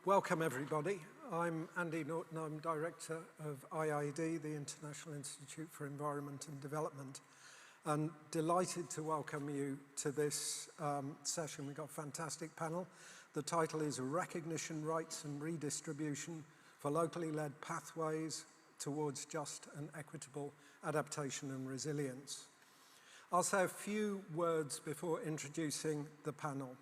Welcome everybody. I'm Andy Norton, I'm Director of IIED, the International Institute for Environment and Development, and delighted to welcome you to this session. We've got a fantastic panel. The title is Recognition, Rights and Redistribution for Locally Led Pathways Towards Just and Equitable Adaptation and Resilience. I'll say a few words before introducing the panel.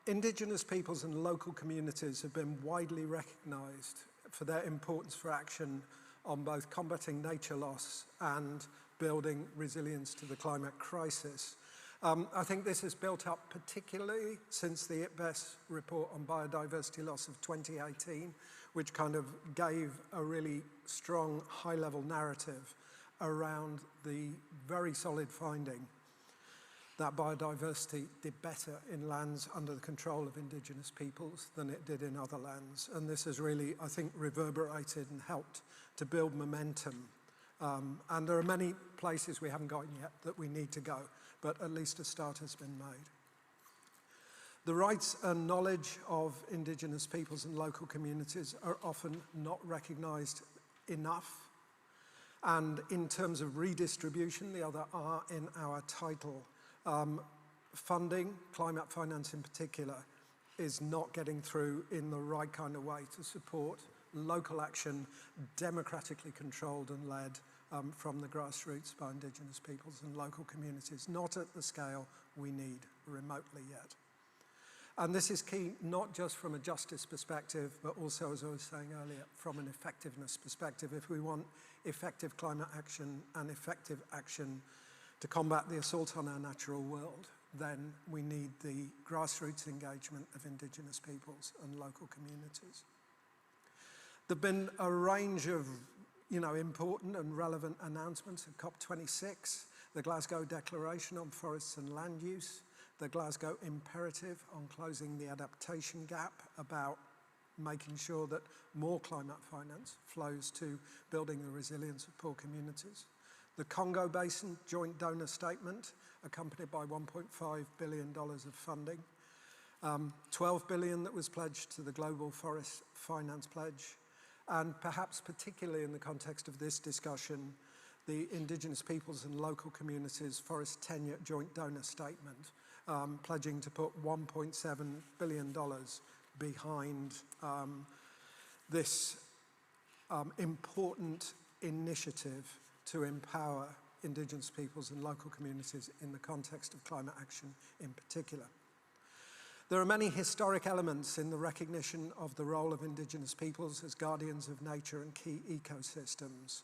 Indigenous peoples and local communities have been widely recognized for their importance for action on both combating nature loss and building resilience to the climate crisis. I think this has built up particularly since the IPBES report on biodiversity loss of 2018, which kind of gave a really strong high-level narrative around the very solid finding that biodiversity did better in lands under the control of indigenous peoples than it did in other lands. And this has really, I think, reverberated and helped to build momentum. And there are many places we haven't gotten yet that we need to go, but at least a start has been made. The rights and knowledge of indigenous peoples and local communities are often not recognized enough. And in terms of redistribution, the other R in our title, funding, climate finance in particular, is not getting through in the right kind of way to support local action, democratically controlled and led from the grassroots by indigenous peoples and local communities, not at the scale we need remotely yet. And this is key not just from a justice perspective, but also, as I was saying earlier, from an effectiveness perspective. If we want effective climate action and effective action to combat the assault on our natural world, then we need the grassroots engagement of indigenous peoples and local communities. There have been a range of important and relevant announcements at COP26, the Glasgow Declaration on Forests and Land Use, the Glasgow Imperative on closing the adaptation gap, about making sure that more climate finance flows to building the resilience of poor communities. The Congo Basin Joint Donor Statement, accompanied by $1.5 billion of funding. $12 billion that was pledged to the Global Forest Finance Pledge. And perhaps particularly in the context of this discussion, the Indigenous Peoples and Local Communities Forest Tenure Joint Donor Statement, pledging to put $1.7 billion behind this important initiative to empower indigenous peoples and local communities in the context of climate action in particular. There are many historic elements in the recognition of the role of indigenous peoples as guardians of nature and key ecosystems,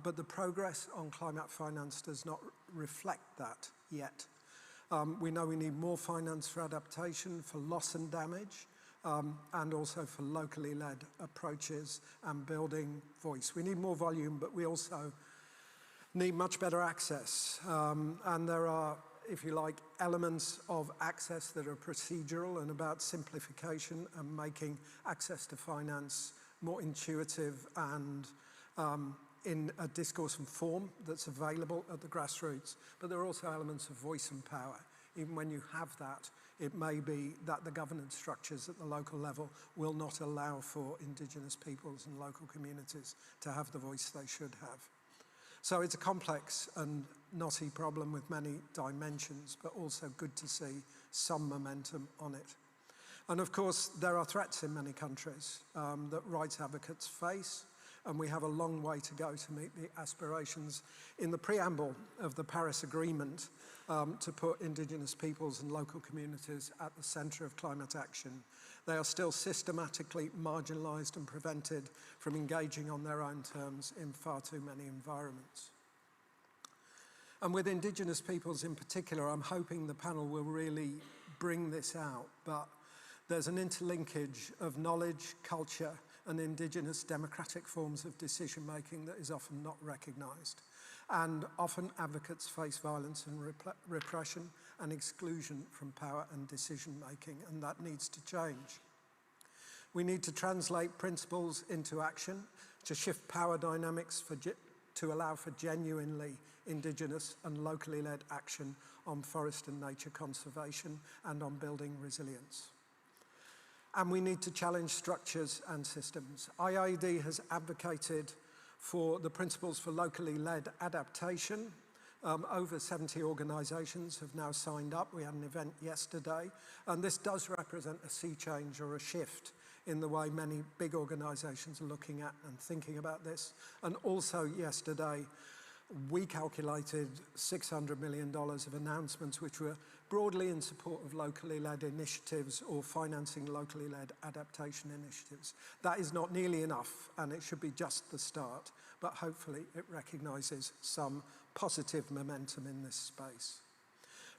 but the progress on climate finance does not reflect that yet. We know we need more finance for adaptation, for loss and damage, and also for locally led approaches and building voice. We need more volume, but we also need much better access. And there are, if you like, elements of access that are procedural and about simplification and making access to finance more intuitive and in a discourse and form that's available at the grassroots. But there are also elements of voice and power. Even when you have that, it may be that the governance structures at the local level will not allow for indigenous peoples and local communities to have the voice they should have. So it's a complex and knotty problem with many dimensions, but also good to see some momentum on it. And of course, there are threats in many countries that rights advocates face, and we have a long way to go to meet the aspirations in the preamble of the Paris Agreement to put indigenous peoples and local communities at the center of climate action. They are still systematically marginalized and prevented from engaging on their own terms in far too many environments. And with indigenous peoples in particular, I'm hoping the panel will really bring this out, but there's an interlinkage of knowledge, culture, and indigenous democratic forms of decision-making that is often not recognized. And often advocates face violence and repression and exclusion from power and decision-making, and that needs to change. We need to translate principles into action, to shift power dynamics to allow for genuinely indigenous and locally led action on forest and nature conservation and on building resilience. And we need to challenge structures and systems. IIED has advocated for the principles for locally led adaptation. Over 70 organizations have now signed up. We had an event yesterday, and this does represent a sea change or a shift in the way many big organizations are looking at and thinking about this. And also yesterday, we calculated $600 million of announcements which were broadly in support of locally led initiatives or financing locally led adaptation initiatives. That is not nearly enough, and it should be just the start, but hopefully it recognizes some positive momentum in this space.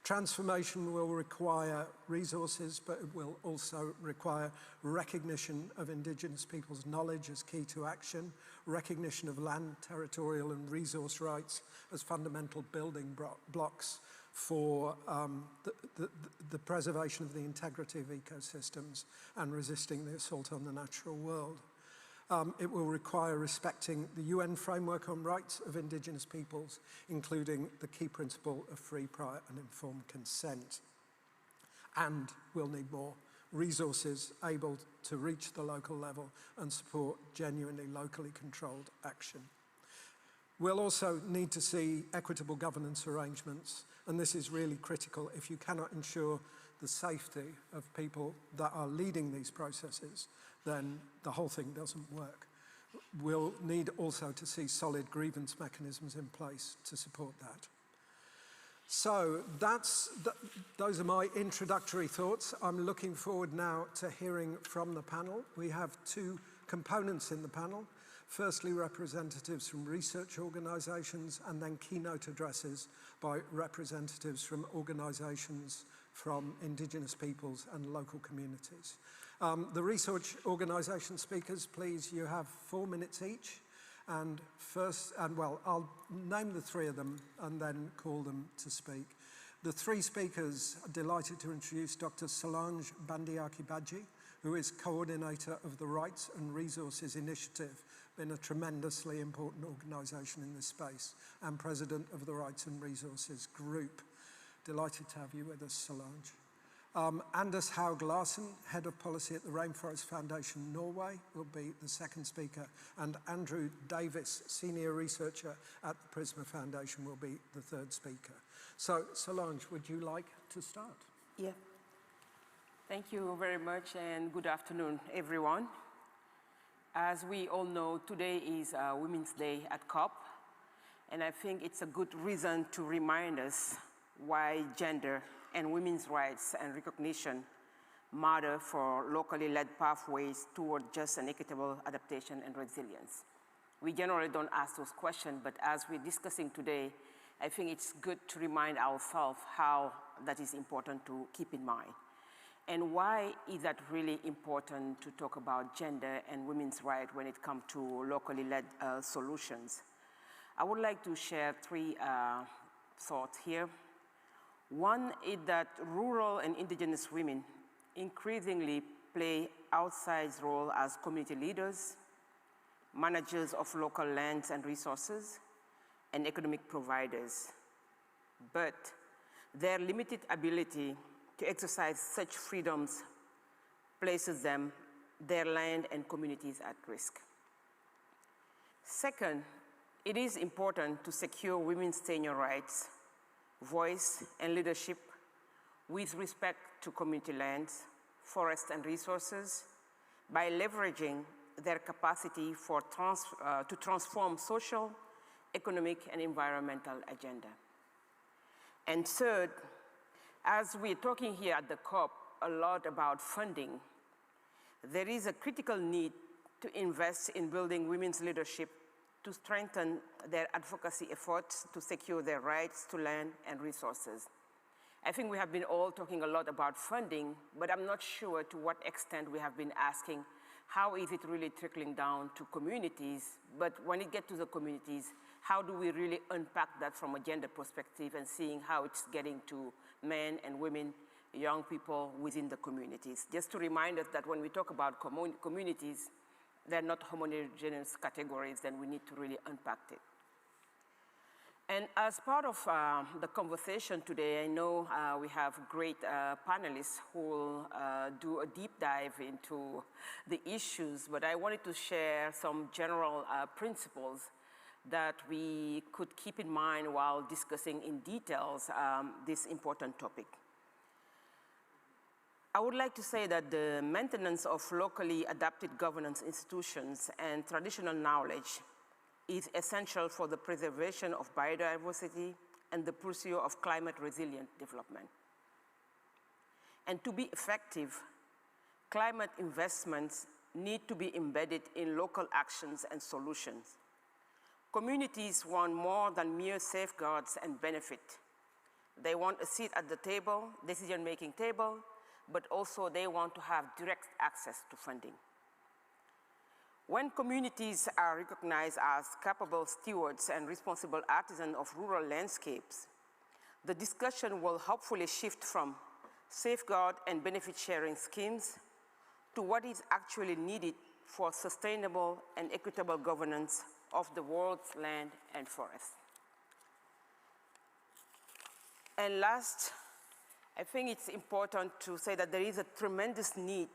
Transformation will require resources, but it will also require recognition of Indigenous people's knowledge as key to action, recognition of land, territorial and resource rights as fundamental building blocks for the preservation of the integrity of ecosystems and resisting the assault on the natural world. It will require respecting the UN framework on rights of Indigenous peoples, including the key principle of free, prior and informed consent. And we'll need more resources able to reach the local level and support genuinely locally controlled action. We'll also need to see equitable governance arrangements, and this is really critical. If you cannot ensure the safety of people that are leading these processes, then the whole thing doesn't work. We'll need also to see solid grievance mechanisms in place to support that. So those are my introductory thoughts. I'm looking forward now to hearing from the panel. We have two components in the panel. Firstly, representatives from research organizations, and then keynote addresses by representatives from organizations from Indigenous peoples and local communities. The research organization speakers, please, you have 4 minutes each. And I'll name the three of them and then call them to speak. The three speakers are delighted to introduce Dr. Solange Bandiaki-Badji, who is coordinator of the Rights and Resources Initiative, been a tremendously important organization in this space, and president of the Rights and Resources Group. Delighted to have you with us, Solange. Anders Haug Larsen, Head of Policy at the Rainforest Foundation, Norway, will be the second speaker, and Andrew Davis, Senior Researcher at the PRISMA Foundation, will be the third speaker. So, Solange, would you like to start? Yeah. Thank you very much, and good afternoon, everyone. As we all know, today is Women's Day at COP, and I think it's a good reason to remind us why gender and women's rights and recognition matter for locally led pathways toward just and equitable adaptation and resilience. We generally don't ask those questions, but as we're discussing today, I think it's good to remind ourselves how that is important to keep in mind. And why is that really important to talk about gender and women's rights when it comes to locally led solutions? I would like to share three thoughts here. One is that rural and indigenous women increasingly play outsized role as community leaders, managers of local lands and resources, and economic providers. But their limited ability to exercise such freedoms places them, their land and communities at risk. Second, it is important to secure women's tenure rights, voice and leadership with respect to community lands, forests and resources by leveraging their capacity to transform social, economic and environmental agenda. And third, as we're talking here at the COP a lot about funding, there is a critical need to invest in building women's leadership to strengthen their advocacy efforts to secure their rights to land and resources. I think we have been all talking a lot about funding, but I'm not sure to what extent we have been asking how is it really trickling down to communities, but when it gets to the communities, how do we really unpack that from a gender perspective and seeing how it's getting to men and women, young people within the communities. Just to remind us that when we talk about communities, they're not homogeneous categories, then we need to really unpack it. And as part of the conversation today, I know we have great panelists who will do a deep dive into the issues, but I wanted to share some general principles that we could keep in mind while discussing in details this important topic. I would like to say that the maintenance of locally adapted governance institutions and traditional knowledge is essential for the preservation of biodiversity and the pursuit of climate resilient development. And to be effective, climate investments need to be embedded in local actions and solutions. Communities want more than mere safeguards and benefit. They want a seat at the table, decision-making table, but also they want to have direct access to funding. When communities are recognized as capable stewards and responsible artisans of rural landscapes, the discussion will hopefully shift from safeguard and benefit sharing schemes to what is actually needed for sustainable and equitable governance of the world's land and forests. And last, I think it's important to say that there is a tremendous need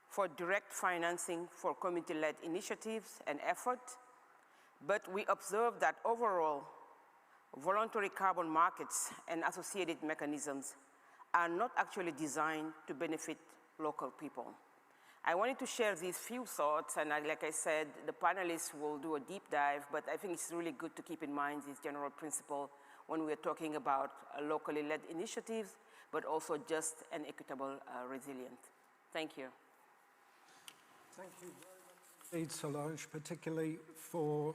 for direct financing for community-led initiatives and effort, but we observe that overall, voluntary carbon markets and associated mechanisms are not actually designed to benefit local people. I wanted to share these few thoughts, and like I said, the panelists will do a deep dive, but I think it's really good to keep in mind this general principle when we're talking about locally led initiatives, but also just and equitable resilient. Thank you. Thank you very much indeed, Solange, particularly for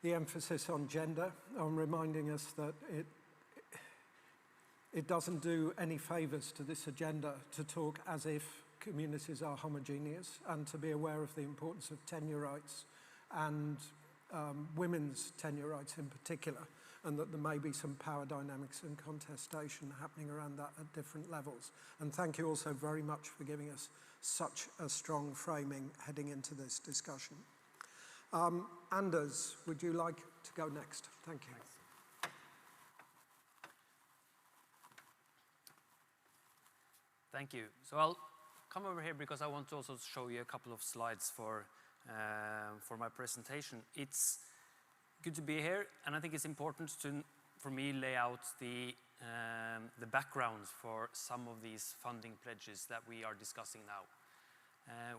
the emphasis on gender, on reminding us that it doesn't do any favors to this agenda to talk as if communities are homogeneous, and to be aware of the importance of tenure rights and women's tenure rights in particular, and that there may be some power dynamics and contestation happening around that at different levels. And thank you also very much for giving us such a strong framing heading into this discussion. Anders, would you like to go next? Thank you. Thank you. So I'll come over here because I want to also show you a couple of slides for my presentation. It's good to be here, and I think it's important for me lay out the background for some of these funding pledges that we are discussing now.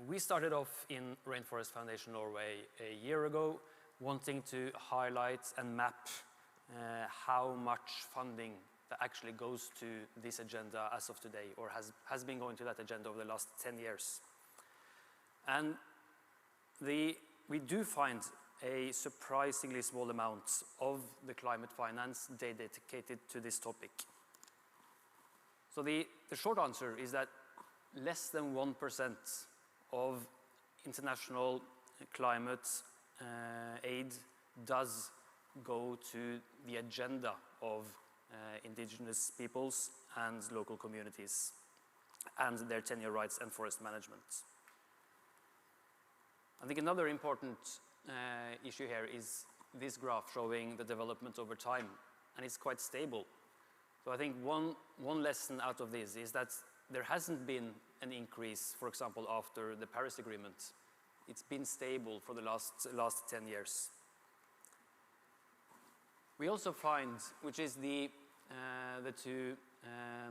We started off in Rainforest Foundation Norway a year ago, wanting to highlight and map how much funding that actually goes to this agenda as of today, or has been going to that agenda over the last 10 years. And we do find a surprisingly small amount of the climate finance dedicated to this topic. So the short answer is that less than 1% of international climate aid does go to the agenda of indigenous peoples and local communities and their tenure rights and forest management. I think another important issue here is this graph showing the development over time, and it's quite stable. So I think one lesson out of this is that there hasn't been an increase, for example, after the Paris Agreement. It's been stable for the last 10 years. We also find, which is the two,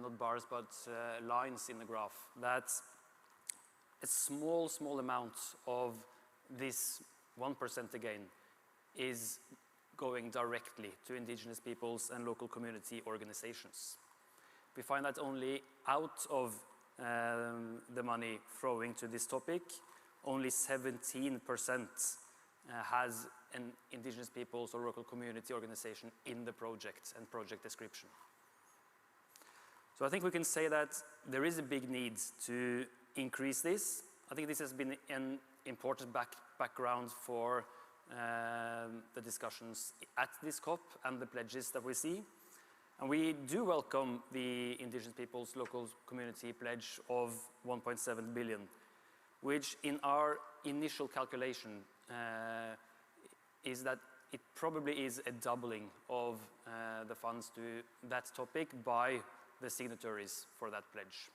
not bars, but lines in the graph, that a small amount of this 1% again is going directly to indigenous peoples and local community organizations. We find that only out of the money flowing to this topic, only 17% has an indigenous peoples or local community organization in the project and project description. So I think we can say that there is a big need to increase this. I think this has been an important background for the discussions at this COP and the pledges that we see. And we do welcome the Indigenous Peoples Local Community pledge of 1.7 billion, which in our initial calculation is that it probably is a doubling of the funds to that topic by the signatories for that pledge.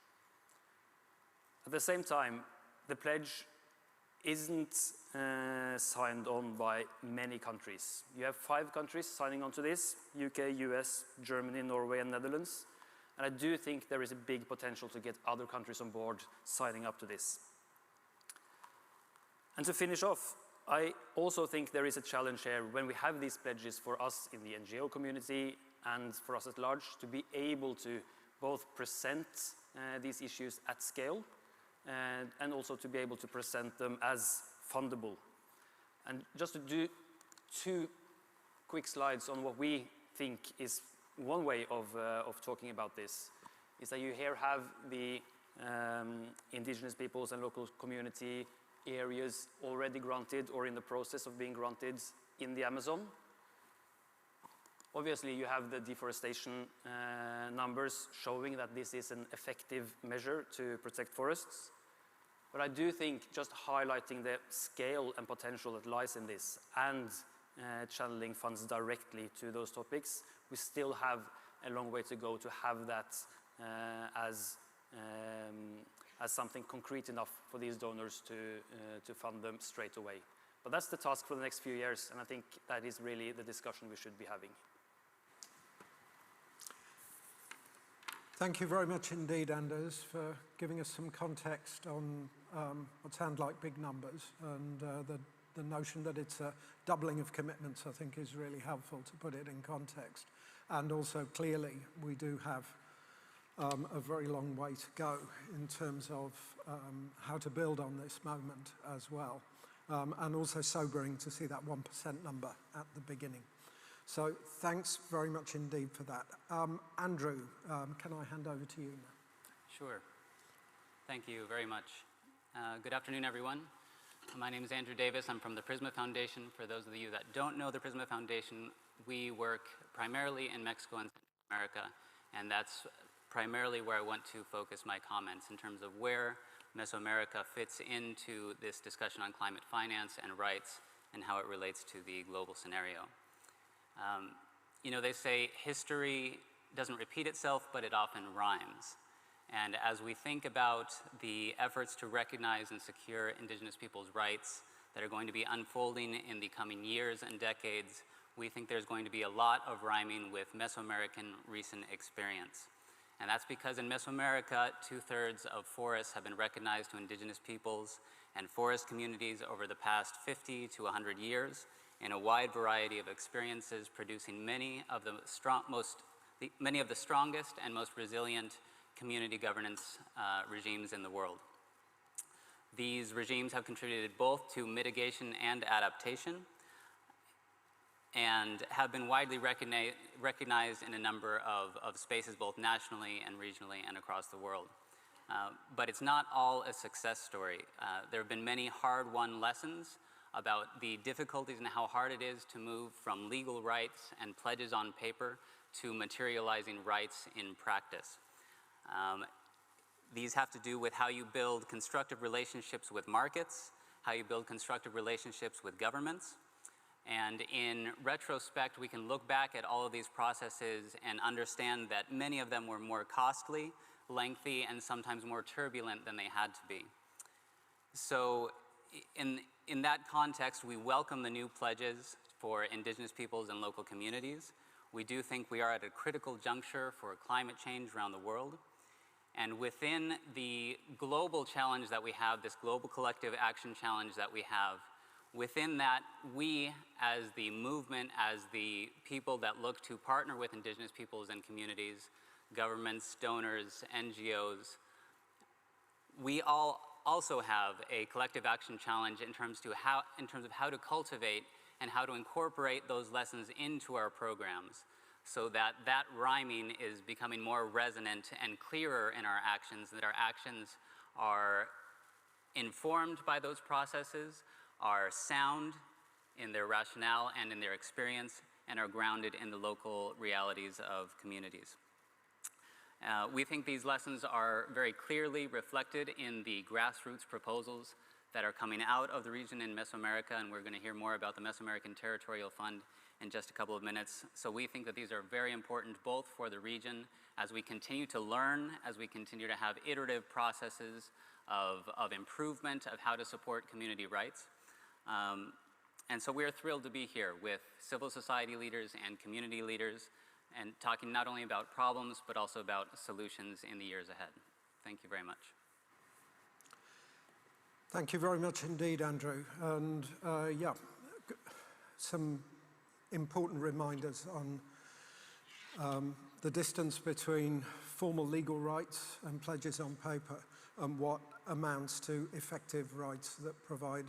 At the same time, the pledge isn't signed on by many countries. You have 5 countries signing on to this: UK, US, Germany, Norway, and Netherlands. And I do think there is a big potential to get other countries on board signing up to this. And to finish off, I also think there is a challenge here when we have these pledges for us in the NGO community and for us at large to be able to both present these issues at scale and also to be able to present them as fundable. And just to do 2 quick slides on what we think is one way of talking about this is that you here have the indigenous peoples and local community areas already granted or in the process of being granted in the Amazon. Obviously, you have the deforestation numbers showing that this is an effective measure to protect forests. But I do think just highlighting the scale and potential that lies in this and channeling funds directly to those topics, we still have a long way to go to have that as something concrete enough for these donors to fund them straight away. But that's the task for the next few years, and I think that is really the discussion we should be having. Thank you very much indeed, Anders, for giving us some context on what sound like big numbers, and the notion that it's a doubling of commitments, I think, is really helpful to put it in context. And also, clearly, we do have a very long way to go in terms of how to build on this moment as well. And also sobering to see that 1% number at the beginning. So thanks very much indeed for that. Andrew, can I hand over to you now? Sure. Thank you very much. Good afternoon, everyone. My name is Andrew Davis. I'm from the PRISMA Foundation. For those of you that don't know the PRISMA Foundation, we work primarily in Mexico and Central America, and that's primarily where I want to focus my comments in terms of where Mesoamerica fits into this discussion on climate finance and rights and how it relates to the global scenario. You know, they say history doesn't repeat itself, but it often rhymes. And as we think about the efforts to recognize and secure indigenous peoples' rights that are going to be unfolding in the coming years and decades, we think there's going to be a lot of rhyming with Mesoamerican recent experience. And that's because in Mesoamerica, 2/3 of forests have been recognized to indigenous peoples and forest communities over the past 50 to 100 years in a wide variety of experiences, producing many of the strongest and most resilient community governance regimes in the world. These regimes have contributed both to mitigation and adaptation and have been widely recognized in a number of spaces, both nationally and regionally and across the world. But it's not all a success story. There have been many hard-won lessons about the difficulties and how hard it is to move from legal rights and pledges on paper to materializing rights in practice. These have to do with how you build constructive relationships with markets, how you build constructive relationships with governments. And in retrospect, we can look back at all of these processes and understand that many of them were more costly, lengthy, and sometimes more turbulent than they had to be. So in that context, we welcome the new pledges for indigenous peoples and local communities. We do think we are at a critical juncture for climate change around the world. And within the global challenge that we have, this global collective action challenge that we have, within that, we as the movement, as the people that look to partner with indigenous peoples and communities, governments, donors, NGOs, we all also have a collective action challenge in terms of how to cultivate and how to incorporate those lessons into our programs so that that rhyming is becoming more resonant and clearer in our actions, that our actions are informed by those processes, are sound in their rationale and in their experience, and are grounded in the local realities of communities. We think these lessons are very clearly reflected in the grassroots proposals that are coming out of the region in Mesoamerica, and we're going to hear more about the Mesoamerican Territorial Fund in just a couple of minutes. So we think that these are very important both for the region as we continue to learn, as we continue to have iterative processes of improvement of how to support community rights. And so we're thrilled to be here with civil society leaders and community leaders and talking not only about problems, but also about solutions in the years ahead. Thank you very much. Thank you very much indeed, Andrew. And yeah, some important reminders on the distance between formal legal rights and pledges on paper and what amounts to effective rights that provide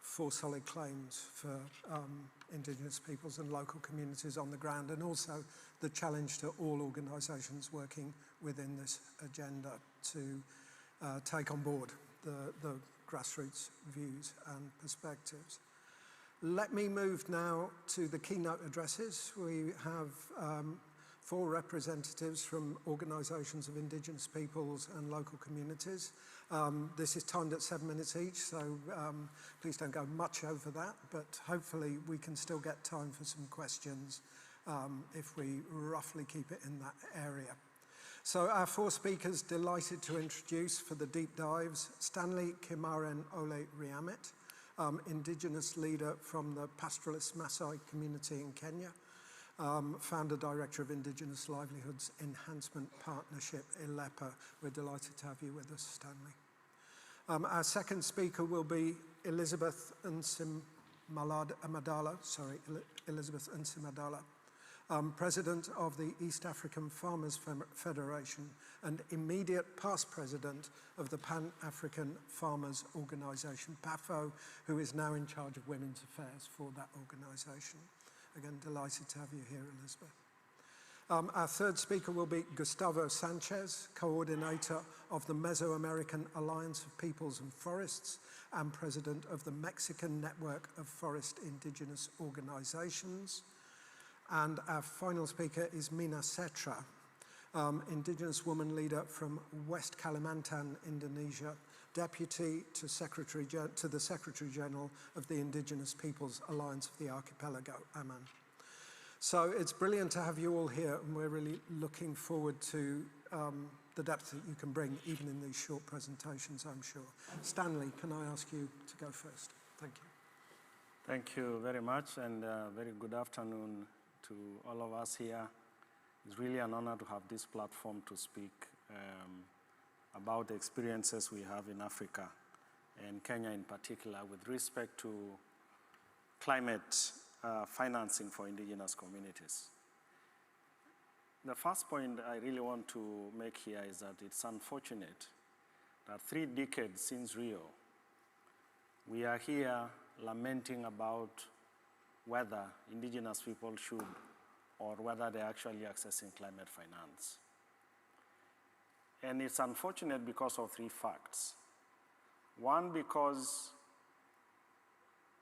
for solid claims for Indigenous peoples and local communities on the ground, and also the challenge to all organisations working within this agenda to take on board the grassroots views and perspectives. Let me move now to the keynote addresses. We have 4 representatives from organisations of Indigenous peoples and local communities. This is timed at 7 minutes each, so please don't go much over that, but hopefully we can still get time for some questions if we roughly keep it in that area. So our 4 speakers, delighted to introduce for the deep dives, Stanley Kimaren Ole Riamet, Indigenous leader from the pastoralist Maasai community in Kenya, founder director of Indigenous Livelihoods Enhancement Partnership, ILEPA. We're delighted to have you with us, Stanley. Our second speaker will be Elizabeth Nsimadala, President of the East African Farmers Federation and immediate past president of the Pan-African Farmers Organization, PAFO, who is now in charge of women's affairs for that organization. Again, delighted to have you here, Elizabeth. Our third speaker will be Gustavo Sanchez, coordinator of the Mesoamerican Alliance of Peoples and Forests and president of the Mexican Network of Forest Indigenous Organizations. And our final speaker is Mina Setra, Indigenous woman leader from West Kalimantan, Indonesia, deputy to the Secretary General of the Indigenous Peoples Alliance of the Archipelago, AMAN. So it's brilliant to have you all here, and we're really looking forward to the depth that you can bring, even in these short presentations, I'm sure. Stanley, can I ask you to go first? Thank you. Thank you very much, and very good afternoon to all of us here. It's really an honor to have this platform to speak about the experiences we have in Africa, and Kenya in particular, with respect to climate financing for indigenous communities. The first point I really want to make here is that it's unfortunate that 3 decades since Rio, we are here lamenting about whether indigenous people should or whether they're actually accessing climate finance. And it's unfortunate because of 3 facts. One, because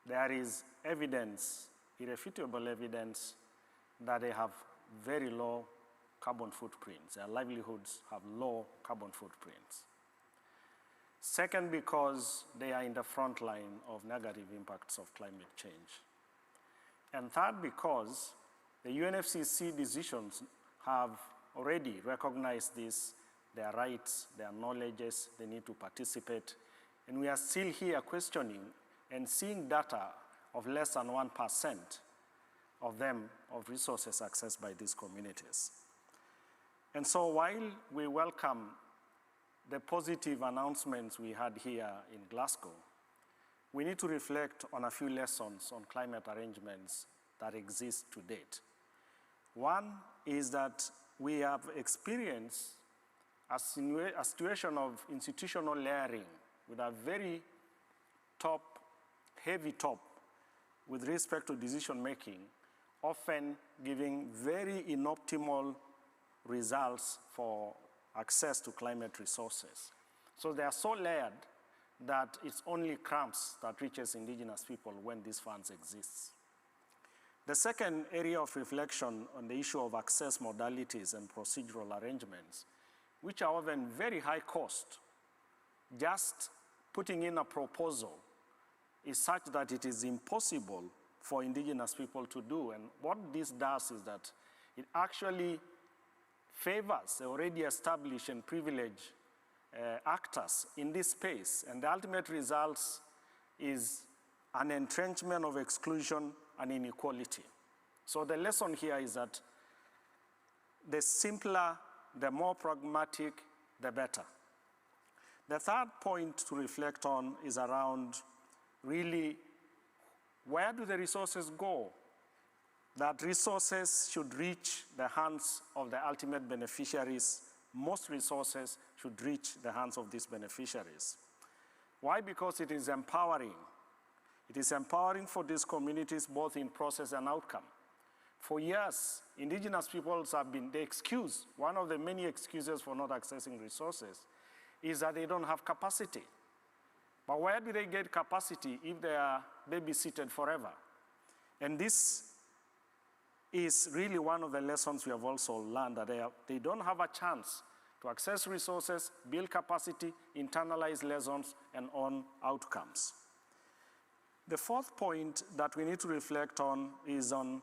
there is evidence, irrefutable evidence, that they have very low carbon footprints. Their livelihoods have low carbon footprints. Second, because they are in the front line of negative impacts of climate change. And third, because the UNFCCC decisions have already recognized this, their rights, their knowledges, they need to participate. And we are still here questioning and seeing data of less than 1% of them, of resources accessed by these communities. And so while we welcome the positive announcements we had here in Glasgow, we need to reflect on a few lessons on climate arrangements that exist to date. One is that we have experienced a situation of institutional layering with a very heavy top with respect to decision making, often giving very inoptimal results for access to climate resources. So they are so layered that it's only crumbs that reaches indigenous people when these funds exist. The second area of reflection on the issue of access modalities and procedural arrangements, which are often very high cost, just putting in a proposal is such that it is impossible for indigenous people to do. And what this does is that it actually favors the already established and privileged actors in this space. And the ultimate results is an entrenchment of exclusion and inequality. So the lesson here is that the simpler, the more pragmatic, the better. The third point to reflect on is around really where do the resources go? That resources should reach the hands of the ultimate beneficiaries. Most resources should reach the hands of these beneficiaries. Why? Because it is empowering. It is empowering for these communities both in process and outcome. For years, indigenous peoples have been the excuse. One of the many excuses for not accessing resources is that they don't have capacity. But where do they get capacity if they are babysitted forever? And this is really one of the lessons we have also learned, that they don't have a chance to access resources, build capacity, internalize lessons, and own outcomes. The fourth point that we need to reflect on is on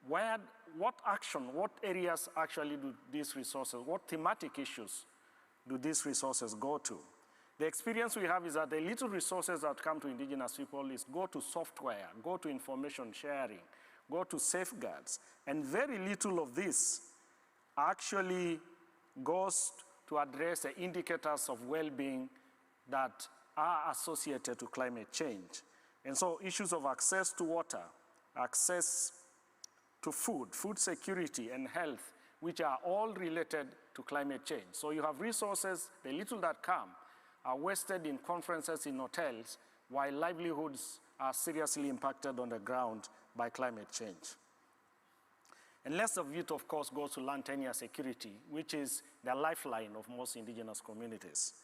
what action, what areas actually do these resources, what thematic issues do these resources go to? The experience we have is that the little resources that come to indigenous people is go to software, go to information sharing, go to safeguards, and very little of this actually goes to address the indicators of well-being that are associated to climate change. And so issues of access to water, access to food, food security, and health, which are all related to climate change. So you have resources, the little that come, are wasted in conferences in hotels, while livelihoods are seriously impacted on the ground by climate change. And less of it, of course, goes to land tenure security, which is the lifeline of most indigenous communities.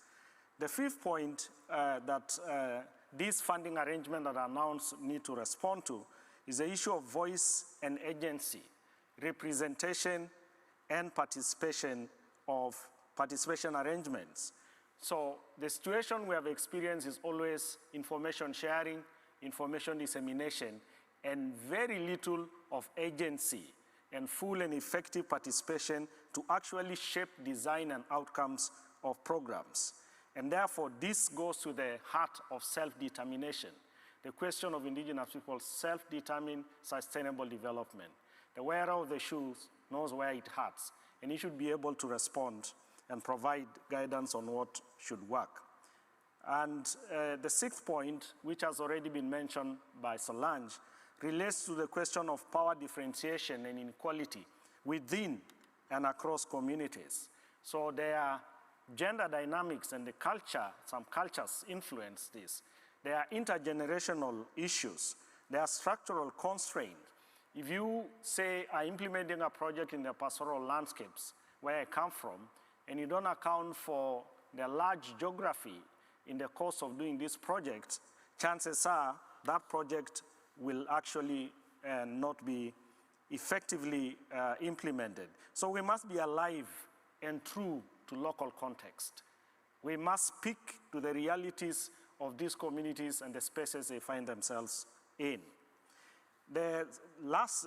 The fifth point that these funding arrangements that are announced need to respond to is the issue of voice and agency, representation and participation arrangements. So the situation we have experienced is always information sharing, information dissemination, and very little of agency and full and effective participation to actually shape design and outcomes of programs. And therefore, this goes to the heart of self-determination, the question of indigenous people's self-determined sustainable development. The wearer of the shoes knows where it hurts, and he should be able to respond and provide guidance on what should work. And the sixth point, which has already been mentioned by Solange, relates to the question of power differentiation and inequality within and across communities. So there are gender dynamics and the culture, some cultures influence this. There are intergenerational issues. There are structural constraints. If you, say, are implementing a project in the pastoral landscapes where I come from, and you don't account for the large geography in the course of doing this project, chances are that project will actually not be effectively implemented. So we must be alive and true to local context. We must speak to the realities of these communities and the spaces they find themselves in. The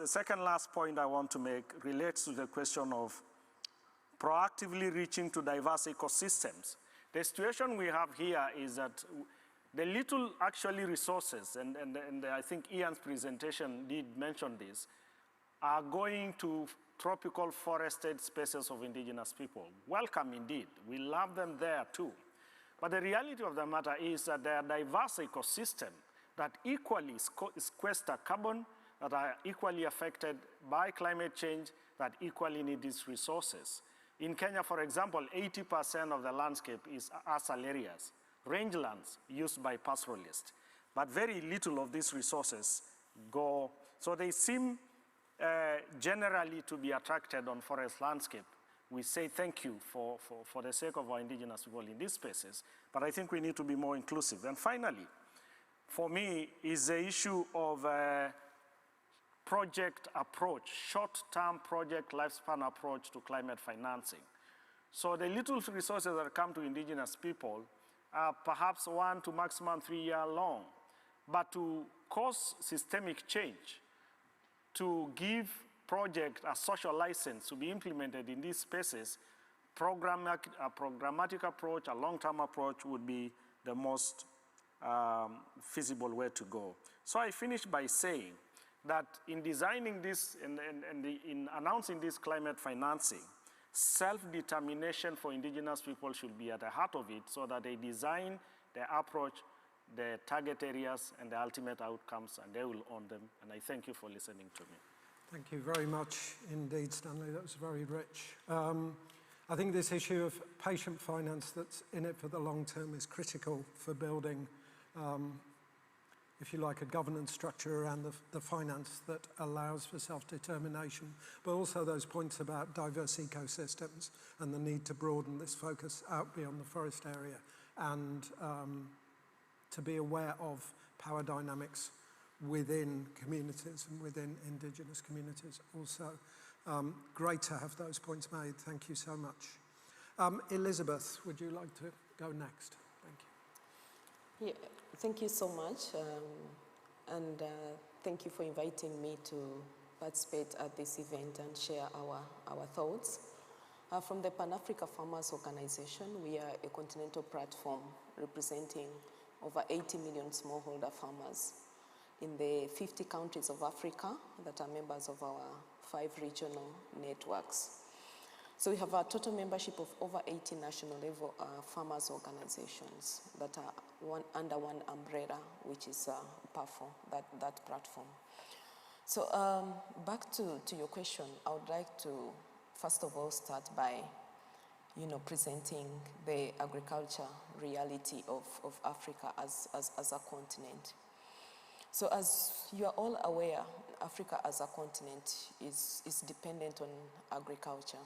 second last point I want to make relates to the question of proactively reaching to diverse ecosystems. The situation we have here is that the little actually resources, and I think Ian's presentation did mention this, are going to tropical forested spaces of indigenous people. Welcome indeed, we love them there too. But the reality of the matter is that there are diverse ecosystems that equally sequester carbon, that are equally affected by climate change, that equally need these resources. In Kenya, for example, 80% of the landscape is arsal areas, rangelands used by pastoralists. But very little of these resources go, so they seem generally to be attracted on forest landscape. We say thank you for the sake of our indigenous people in these spaces, but I think we need to be more inclusive. And finally, for me, is the issue of project approach, short-term project lifespan approach to climate financing. So the little resources that come to indigenous people are perhaps 1 to maximum 3 year long. but to cause systemic change, to give project a social license to be implemented in these spaces, a programmatic approach, a long-term approach would be the most feasible way to go. So I finish by saying that in designing this and in announcing this climate financing, self-determination for indigenous people should be at the heart of it so that they design the approach, the target areas, and the ultimate outcomes, and they will own them. And I thank you for listening to me. Thank you very much indeed, Stanley. That was very rich. I think this issue of patient finance that's in it for the long term is critical for building, if you like, a governance structure around the finance that allows for self-determination, but also those points about diverse ecosystems and the need to broaden this focus out beyond the forest area and to be aware of power dynamics within communities and within indigenous communities also. Great to have those points made. Thank you so much. Elizabeth, would you like to go next? Thank you. Yeah, thank you so much. And thank you for inviting me to participate at this event and share our thoughts. From the Pan-Africa Farmers Organization, we are a continental platform representing over 80 million smallholder farmers in the 50 countries of Africa that are members of our 5 regional networks. So we have a total membership of over 80 national level farmers organizations that are under one umbrella, which is PAFO, that platform. So back to your question, I would like to first of all start by presenting the agriculture reality of Africa as a continent. So as you are all aware, Africa as a continent is dependent on agriculture.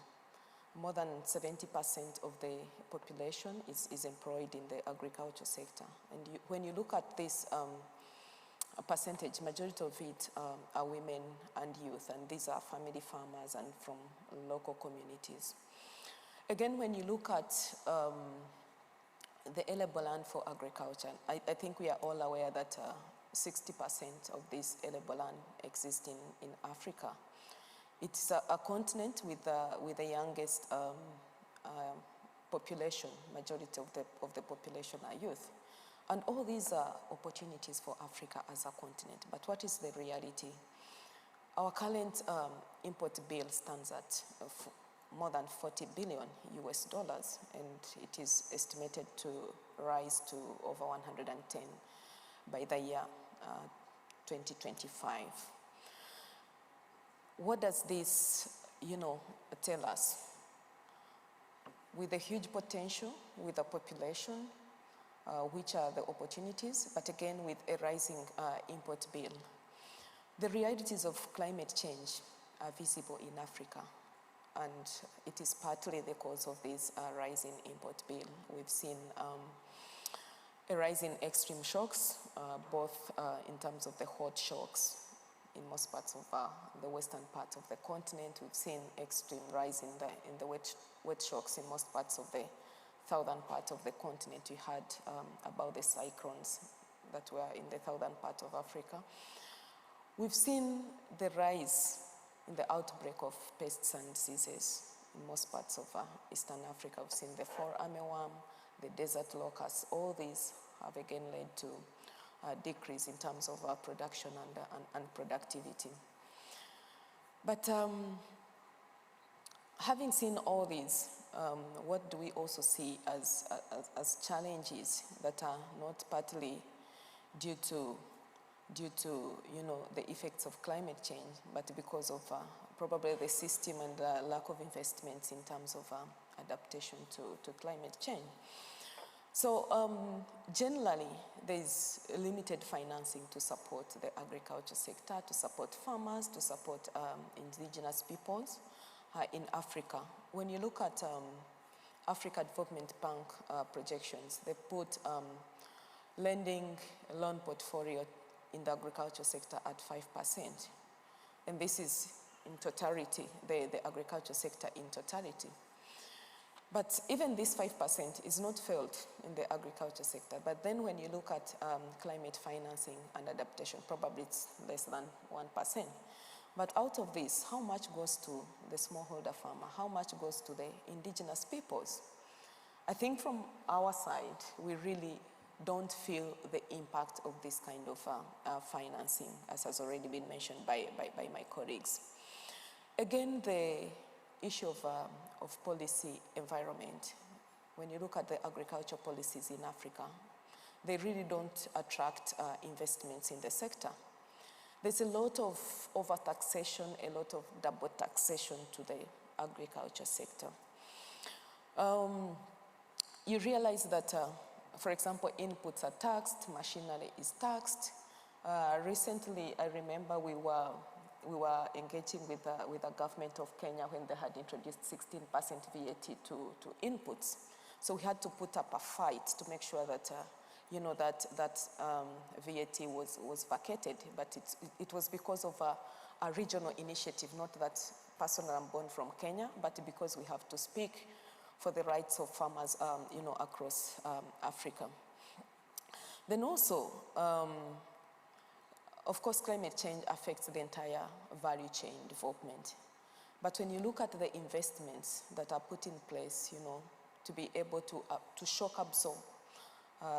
More than 70% of the population is employed in the agriculture sector. And when you look at this percentage, majority of it are women and youth, and these are family farmers and from local communities. Again, when you look at the arable land for agriculture, I think we are all aware that 60% of this arable land exists in Africa. It's a continent with the youngest population. Majority of the population are youth. And all these are opportunities for Africa as a continent. But what is the reality? Our current import bill stands at more than $40 billion US, and it is estimated to rise to over 110 by the year 2025. What does this, tell us? With a huge potential, with a population, which are the opportunities, but again with a rising import bill. The realities of climate change are visible in Africa, and it is partly the cause of this rising import bill. We've seen a rise in extreme shocks, both in terms of the hot shocks in most parts of the western part of the continent. We've seen extreme rise in the wet shocks in most parts of the southern part of the continent. We heard about the cyclones that were in the southern part of Africa. We've seen the rise in the outbreak of pests and diseases in most parts of Eastern Africa. We've seen the fall armyworm, the desert locusts. All these have again led to a decrease in terms of production and productivity. But having seen all these, what do we also see as challenges that are not partly due to the effects of climate change, but because of probably the system and lack of investments in terms of adaptation to climate change? So generally, there's limited financing to support the agriculture sector, to support farmers, to support indigenous peoples in Africa. When you look at Africa Development Bank projections, they put lending loan portfolio in the agriculture sector at 5%. And this is in totality, the agriculture sector in totality. But even this 5% is not felt in the agriculture sector. But then when you look at climate financing and adaptation, probably it's less than 1%. But out of this, how much goes to the smallholder farmer? How much goes to the indigenous peoples? I think from our side, we really don't feel the impact of this kind of financing, as has already been mentioned by my colleagues. Again, the issue of policy environment, when you look at the agriculture policies in Africa, they really don't attract investments in the sector. There's a lot of over-taxation, a lot of double taxation to the agriculture sector. You realize that, for example, inputs are taxed, machinery is taxed. Recently, I remember we were engaging with the government of Kenya when they had introduced 16% VAT to inputs. So we had to put up a fight to make sure that that VAT was vacated, but it was because of a regional initiative, not that personally I'm born from Kenya, but because we have to speak for the rights of farmers, across Africa. Then also, of course, climate change affects the entire value chain development. But when you look at the investments that are put in place, to be able to shock absorb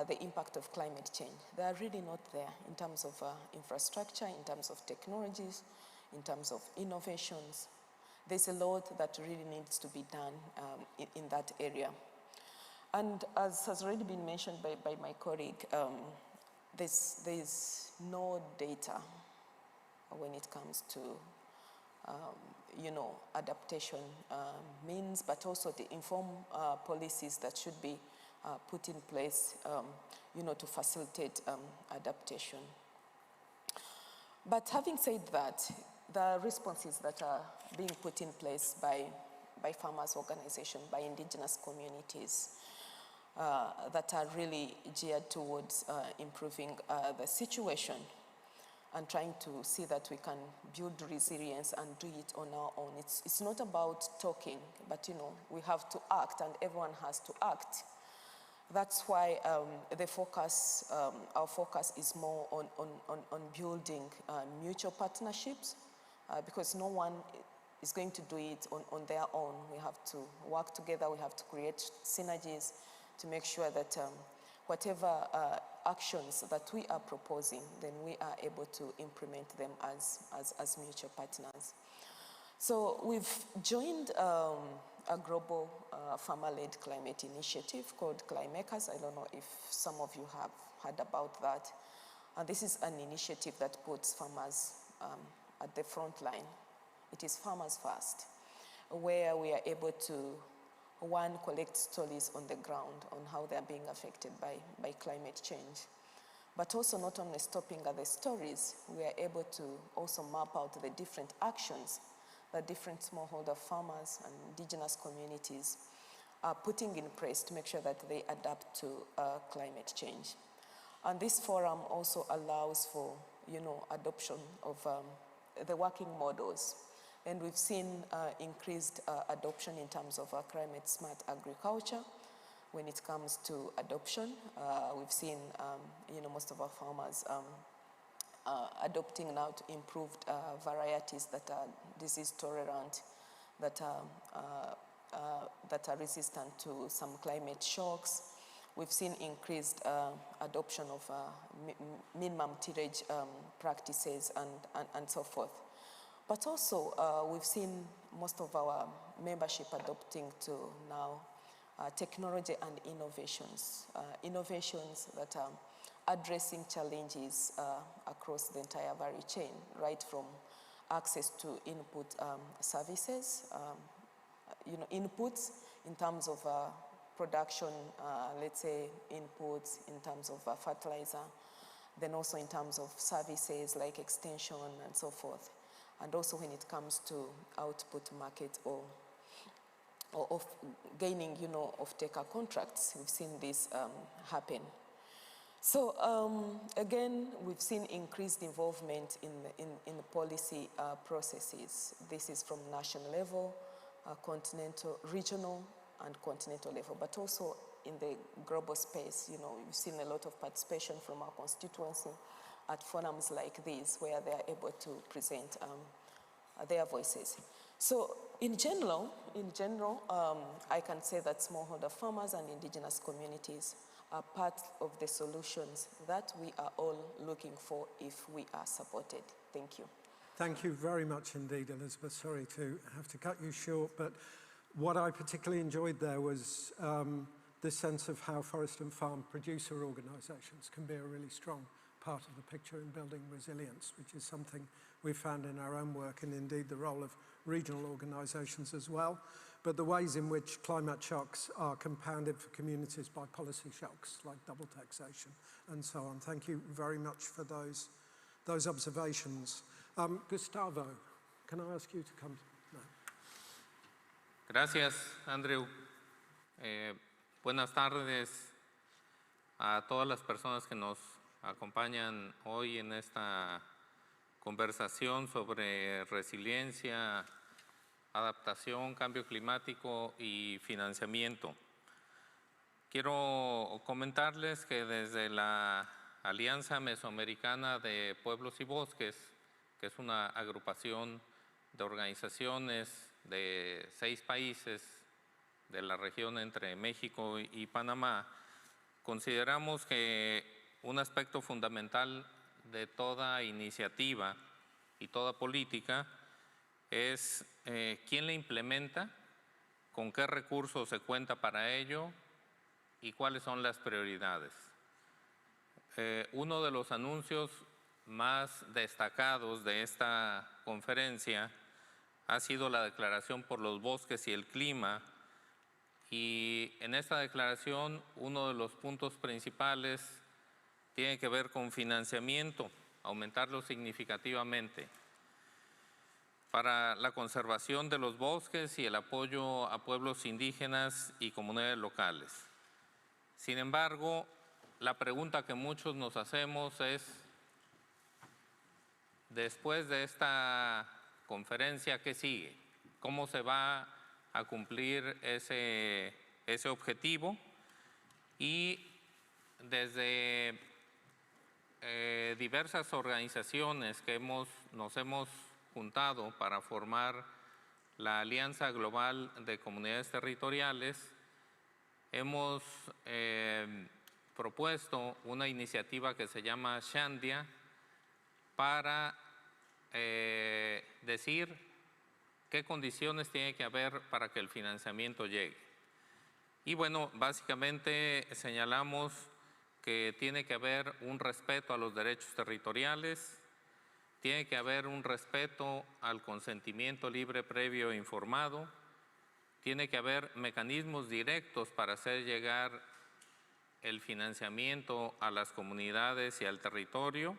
the impact of climate change, they are really not there in terms of infrastructure, in terms of technologies, in terms of innovations. There's a lot that really needs to be done in that area. And as has already been mentioned by my colleague, there's no data when it comes to adaptation means, but also to inform policies that should be put in place, to facilitate adaptation. But having said that, the responses that are being put in place by farmers' organizations, by indigenous communities, that are really geared towards improving the situation and trying to see that we can build resilience and do it on our own. It's not about talking, but we have to act, and everyone has to act. That's why our focus is more on building mutual partnerships, because no one is going to do it on their own. We have to work together, we have to create synergies to make sure that whatever actions that we are proposing, then we are able to implement them as mutual partners. So we've joined a global farmer-led climate initiative called Climakers. I don't know if some of you have heard about that. And this is an initiative that puts farmers at the front line. It is farmers first, where we are able to, one, collect stories on the ground on how they are being affected by climate change. But also not only stopping at the stories, we are able to also map out the different actions that different smallholder farmers and indigenous communities are putting in place to make sure that they adapt to climate change. And this forum also allows for, adoption of the working models. And we've seen increased adoption in terms of climate smart agriculture. When it comes to adoption, we've seen, most of our farmers adopting now to improved varieties that are disease tolerant, that are resistant to some climate shocks. We've seen increased adoption of minimum tillage practices and so forth. But also, we've seen most of our membership adopting to now technology and innovations. Innovations that are addressing challenges across the entire value chain, right from access to input services, inputs in terms of production, let's say inputs in terms of fertilizer, then also in terms of services like extension and so forth. And also when it comes to output market or of gaining, off-taker contracts, we've seen this happen. So again, we've seen increased involvement in the policy processes. This is from national level, continental, regional, and continental level, but also in the global space. You know, we've seen a lot of participation from our constituency at forums like these, where they are able to present their voices. So in general, I can say that smallholder farmers and indigenous communities are part of the solutions that we are all looking for if we are supported. Thank you. Thank you very much indeed, Elizabeth. Sorry to have to cut you short, but what I particularly enjoyed there was this sense of how forest and farm producer organisations can be a really strong part of the picture in building resilience, which is something we've found in our own work, and indeed the role of regional organisations as well, but the ways in which climate shocks are compounded for communities by policy shocks like double taxation and so on. Thank you very much for those observations. Gustavo, can I ask you to come? No. Gracias, Andrew. Buenas tardes a todas las personas que nos acompañan hoy en esta conversación sobre resiliencia, adaptación, cambio climático y financiamiento. Quiero comentarles que desde la Alianza Mesoamericana de Pueblos y Bosques, que es una agrupación de organizaciones de 6 países de la región entre México y Panamá, consideramos que un aspecto fundamental de toda iniciativa y toda política es quién la implementa, con qué recursos se cuenta para ello y cuáles son las prioridades. Uno de los anuncios más destacados de esta conferencia ha sido la Declaración por los Bosques y el Clima, y en esta declaración uno de los puntos principales tiene que ver con financiamiento, aumentarlo significativamente para la conservación de los bosques y el apoyo a pueblos indígenas y comunidades locales. Sin embargo, la pregunta que muchos nos hacemos es, después de esta conferencia, ¿qué sigue? ¿Cómo se va a cumplir ese objetivo? Y desde diversas organizaciones que nos hemos juntado para formar la Alianza Global de Comunidades Territoriales, hemos propuesto una iniciativa que se llama Shandia para decir qué condiciones tiene que haber para que el financiamiento llegue. Y bueno, básicamente señalamos que tiene que haber un respeto a los derechos territoriales, tiene que haber un respeto al consentimiento libre, previo e informado, tiene que haber mecanismos directos para hacer llegar el financiamiento a las comunidades y al territorio,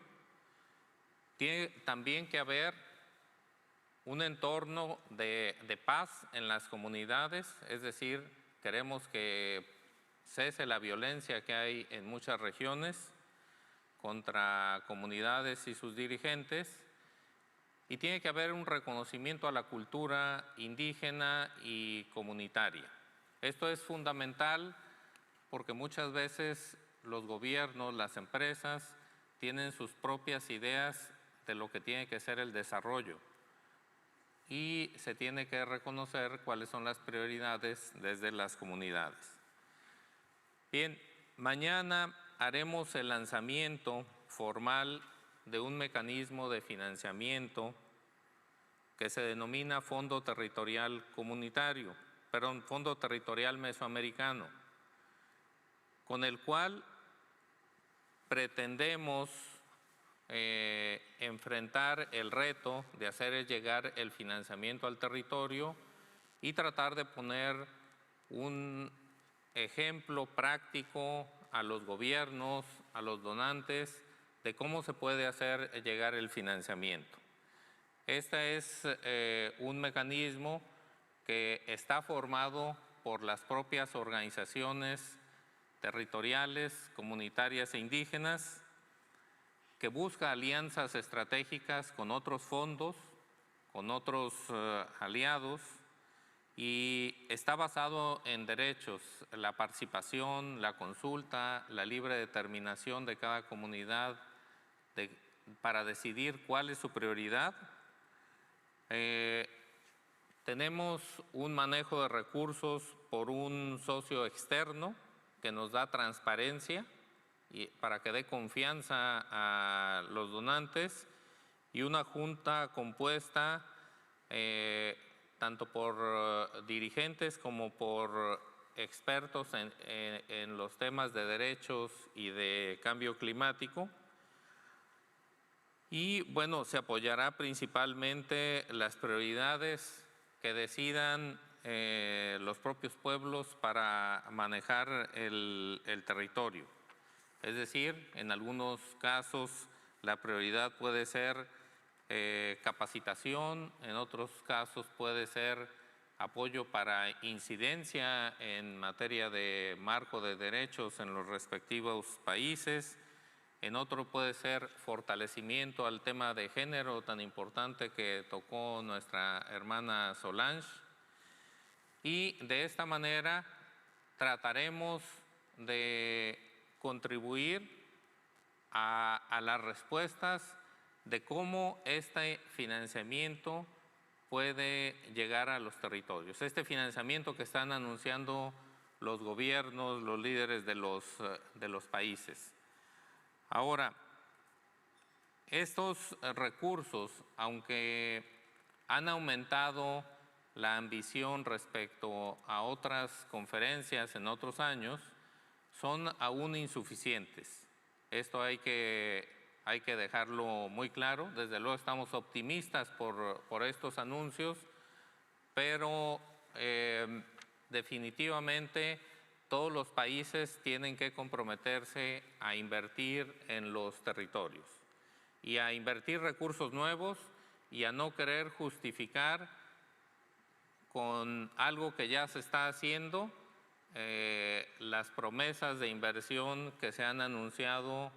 tiene también que haber un entorno de paz en las comunidades, es decir, queremos que cese la violencia que hay en muchas regiones contra comunidades y sus dirigentes, y tiene que haber un reconocimiento a la cultura indígena y comunitaria. Esto es fundamental porque muchas veces los gobiernos, las empresas, tienen sus propias ideas de lo que tiene que ser el desarrollo, y se tiene que reconocer cuáles son las prioridades desde las comunidades. Bien, mañana haremos el lanzamiento formal de un mecanismo de financiamiento que se denomina Fondo Territorial Comunitario, perdón, Fondo Territorial Mesoamericano, con el cual pretendemos enfrentar el reto de hacer llegar el financiamiento al territorio y tratar de poner un ejemplo práctico a los gobiernos, a los donantes, de cómo se puede hacer llegar el financiamiento. Este es un mecanismo que está formado por las propias organizaciones territoriales, comunitarias e indígenas, que busca alianzas estratégicas con otros fondos, con otros aliados, y está basado en derechos, la participación, la consulta, la libre determinación de cada comunidad para decidir cuál es su prioridad. Tenemos un manejo de recursos por un socio externo que nos da transparencia y para que dé confianza a los donantes, y una junta compuesta tanto por dirigentes como por expertos en los temas de derechos y de cambio climático. Y bueno, se apoyará principalmente las prioridades que decidan los propios pueblos para manejar el territorio. Es decir, en algunos casos la prioridad puede ser capacitación, en otros casos puede ser apoyo para incidencia en materia de marco de derechos en los respectivos países, en otro puede ser fortalecimiento al tema de género tan importante que tocó nuestra hermana Solange, y de esta manera trataremos de contribuir a las respuestas de cómo este financiamiento puede llegar a los territorios. Este financiamiento que están anunciando los gobiernos, los líderes de los países. Ahora, estos recursos, aunque han aumentado la ambición respecto a otras conferencias en otros años, son aún insuficientes. Esto hay que dejarlo muy claro. Desde luego estamos optimistas por estos anuncios, pero definitivamente todos los países tienen que comprometerse a invertir en los territorios y a invertir recursos nuevos y a no querer justificar con algo que ya se está haciendo las promesas de inversión que se han anunciado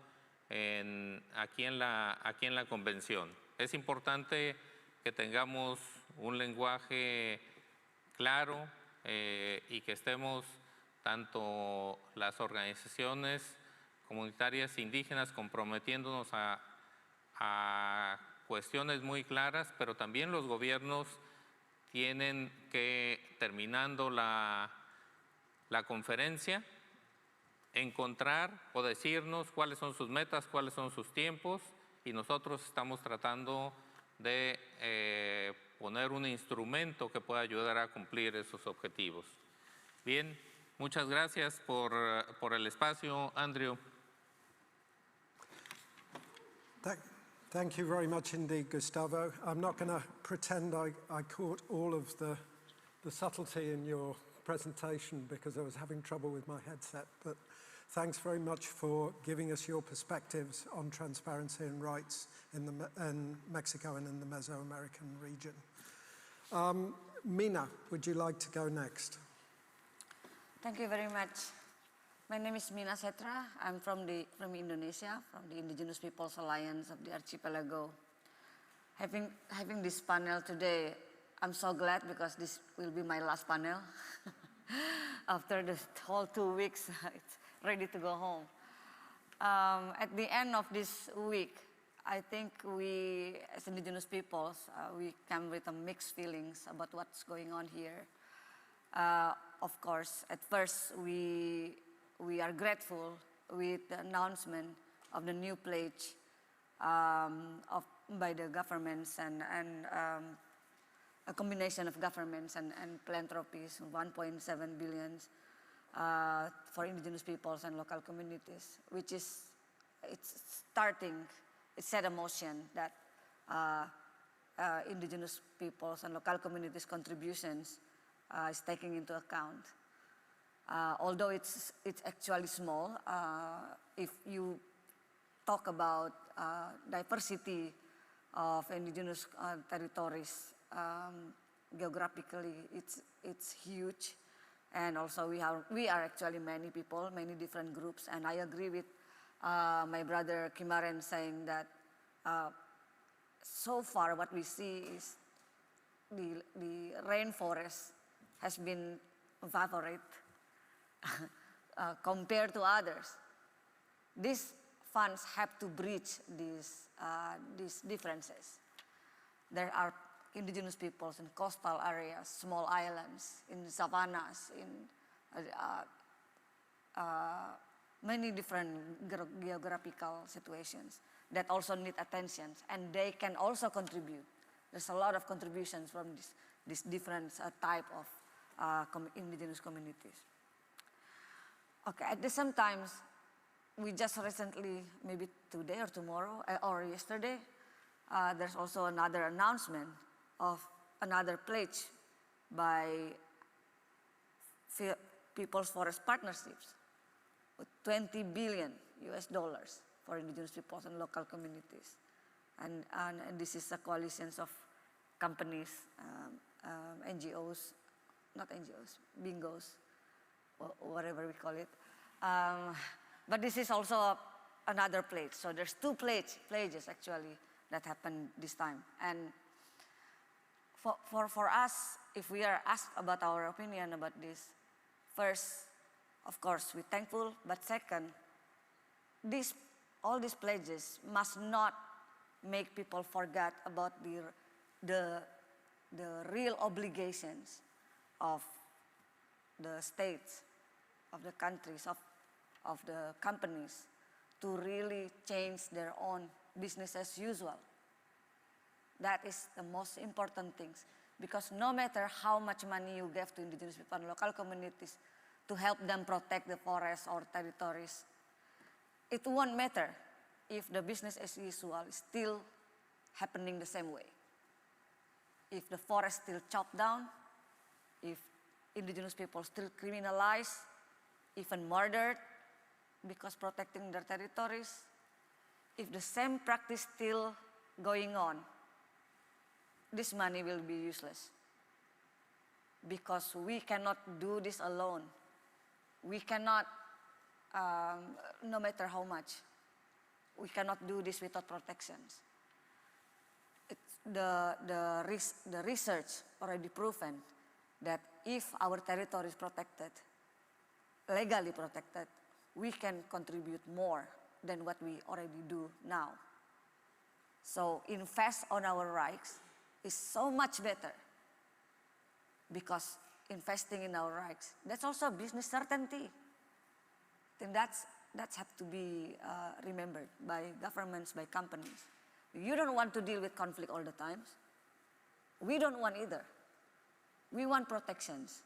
aquí en la convención. Es importante que tengamos un lenguaje claro y que estemos tanto las organizaciones comunitarias indígenas comprometiéndonos a cuestiones muy claras, pero también los gobiernos tienen que, terminando la conferencia, encontrar o decirnos cuáles son sus metas, cuáles son sus tiempos, y nosotros estamos tratando de poner un instrumento que pueda ayudar a cumplir esos objetivos. Bien, muchas gracias por el espacio, Andrew. Thank you very much indeed, Gustavo. I'm not going to pretend I caught all of the subtlety in your presentation because I was having trouble with my headset, but thanks very much for giving us your perspectives on transparency and rights in Mexico and in the Mesoamerican region. Mina, would you like to go next? Thank you very much. My name is Mina Setra. I'm from Indonesia, from the Indigenous Peoples Alliance of the Archipelago. Having this panel today, I'm so glad because this will be my last panel. After the whole 2 weeks, it's ready to go home. At the end of this week, I think we, as Indigenous peoples, we come with mixed feelings about what's going on here. Of course, at first, we are grateful with the announcement of the new pledge by the governments and a combination of governments and philanthropies, 1.7 billion for indigenous peoples and local communities, which is, it's set a motion that indigenous peoples and local communities' contributions is taken into account. Although it's actually small, if you talk about diversity of indigenous territories, geographically, it's huge, and also we are actually many people, many different groups, and I agree with my brother Kimaren saying that so far what we see is the rainforest has been favorite compared to others. These funds have to bridge these differences. There are indigenous peoples in coastal areas, small islands, in savannas, in many different geographical situations that also need attention, and they can also contribute. There's a lot of contributions from this different type of indigenous communities. Okay, at the same time, we just recently, maybe today or tomorrow, or yesterday, there's also another announcement of another pledge by People's Forest Partnerships with $20 billion for indigenous peoples and local communities. And this is a coalition of companies, NGOs, not NGOs, bingos, whatever we call it. But this is also another pledge. So there's two pledges actually that happened this time. And for us, if we are asked about our opinion about this, first, of course, we're thankful, but second, all these pledges must not make people forget about the real obligations of the states, of the countries, of the companies to really change their own business as usual. That is the most important things, because no matter how much money you give to indigenous people and local communities to help them protect the forests or territories, it won't matter if the business as usual is still happening the same way. If the forest still chopped down, if indigenous people still criminalized, even murdered because protecting their territories, if the same practice still going on, this money will be useless. Because we cannot do this alone. We cannot, no matter how much, we cannot do this without protections. The research already proven that if our territory is protected, legally protected, we can contribute more than what we already do now. So invest on our rights is so much better, because investing in our rights, that's also business certainty. Then that's have to be remembered by governments, by companies. You don't want to deal with conflict all the time. We don't want either. We want protections.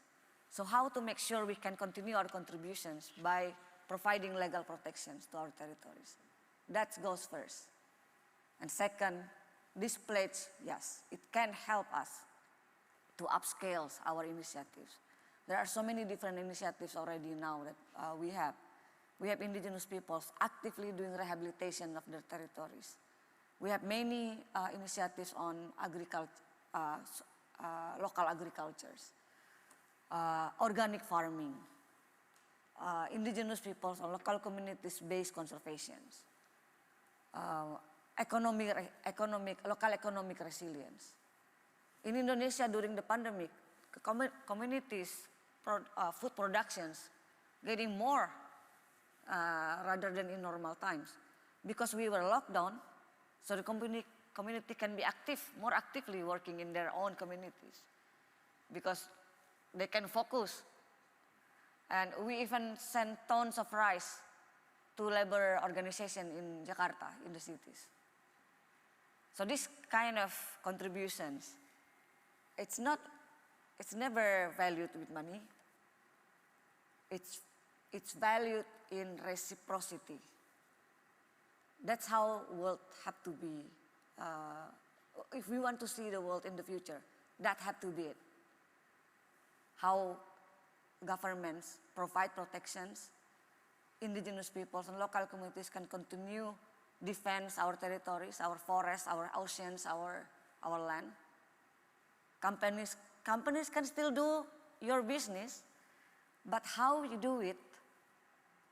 So how to make sure we can continue our contributions by providing legal protections to our territories? That goes first. And second, this pledge, yes, it can help us to upscale our initiatives. There are so many different initiatives already now that we have. We have indigenous peoples actively doing rehabilitation of their territories. We have many initiatives on agriculture, local agricultures, organic farming, indigenous peoples and local communities-based conservations, local economic resilience. In Indonesia, during the pandemic, communities' food productions getting more rather than in normal times. Because we were locked down, so the community can be more actively working in their own communities, because they can focus. And we even send tons of rice to labor organization in Jakarta, in the cities. So this kind of contributions, it's never valued with money. It's valued in reciprocity. That's how world have to be. If we want to see the world in the future, that have to be it. How governments provide protections, indigenous peoples and local communities can continue defend our territories, our forests, our oceans, our land. Companies can still do your business, but how you do it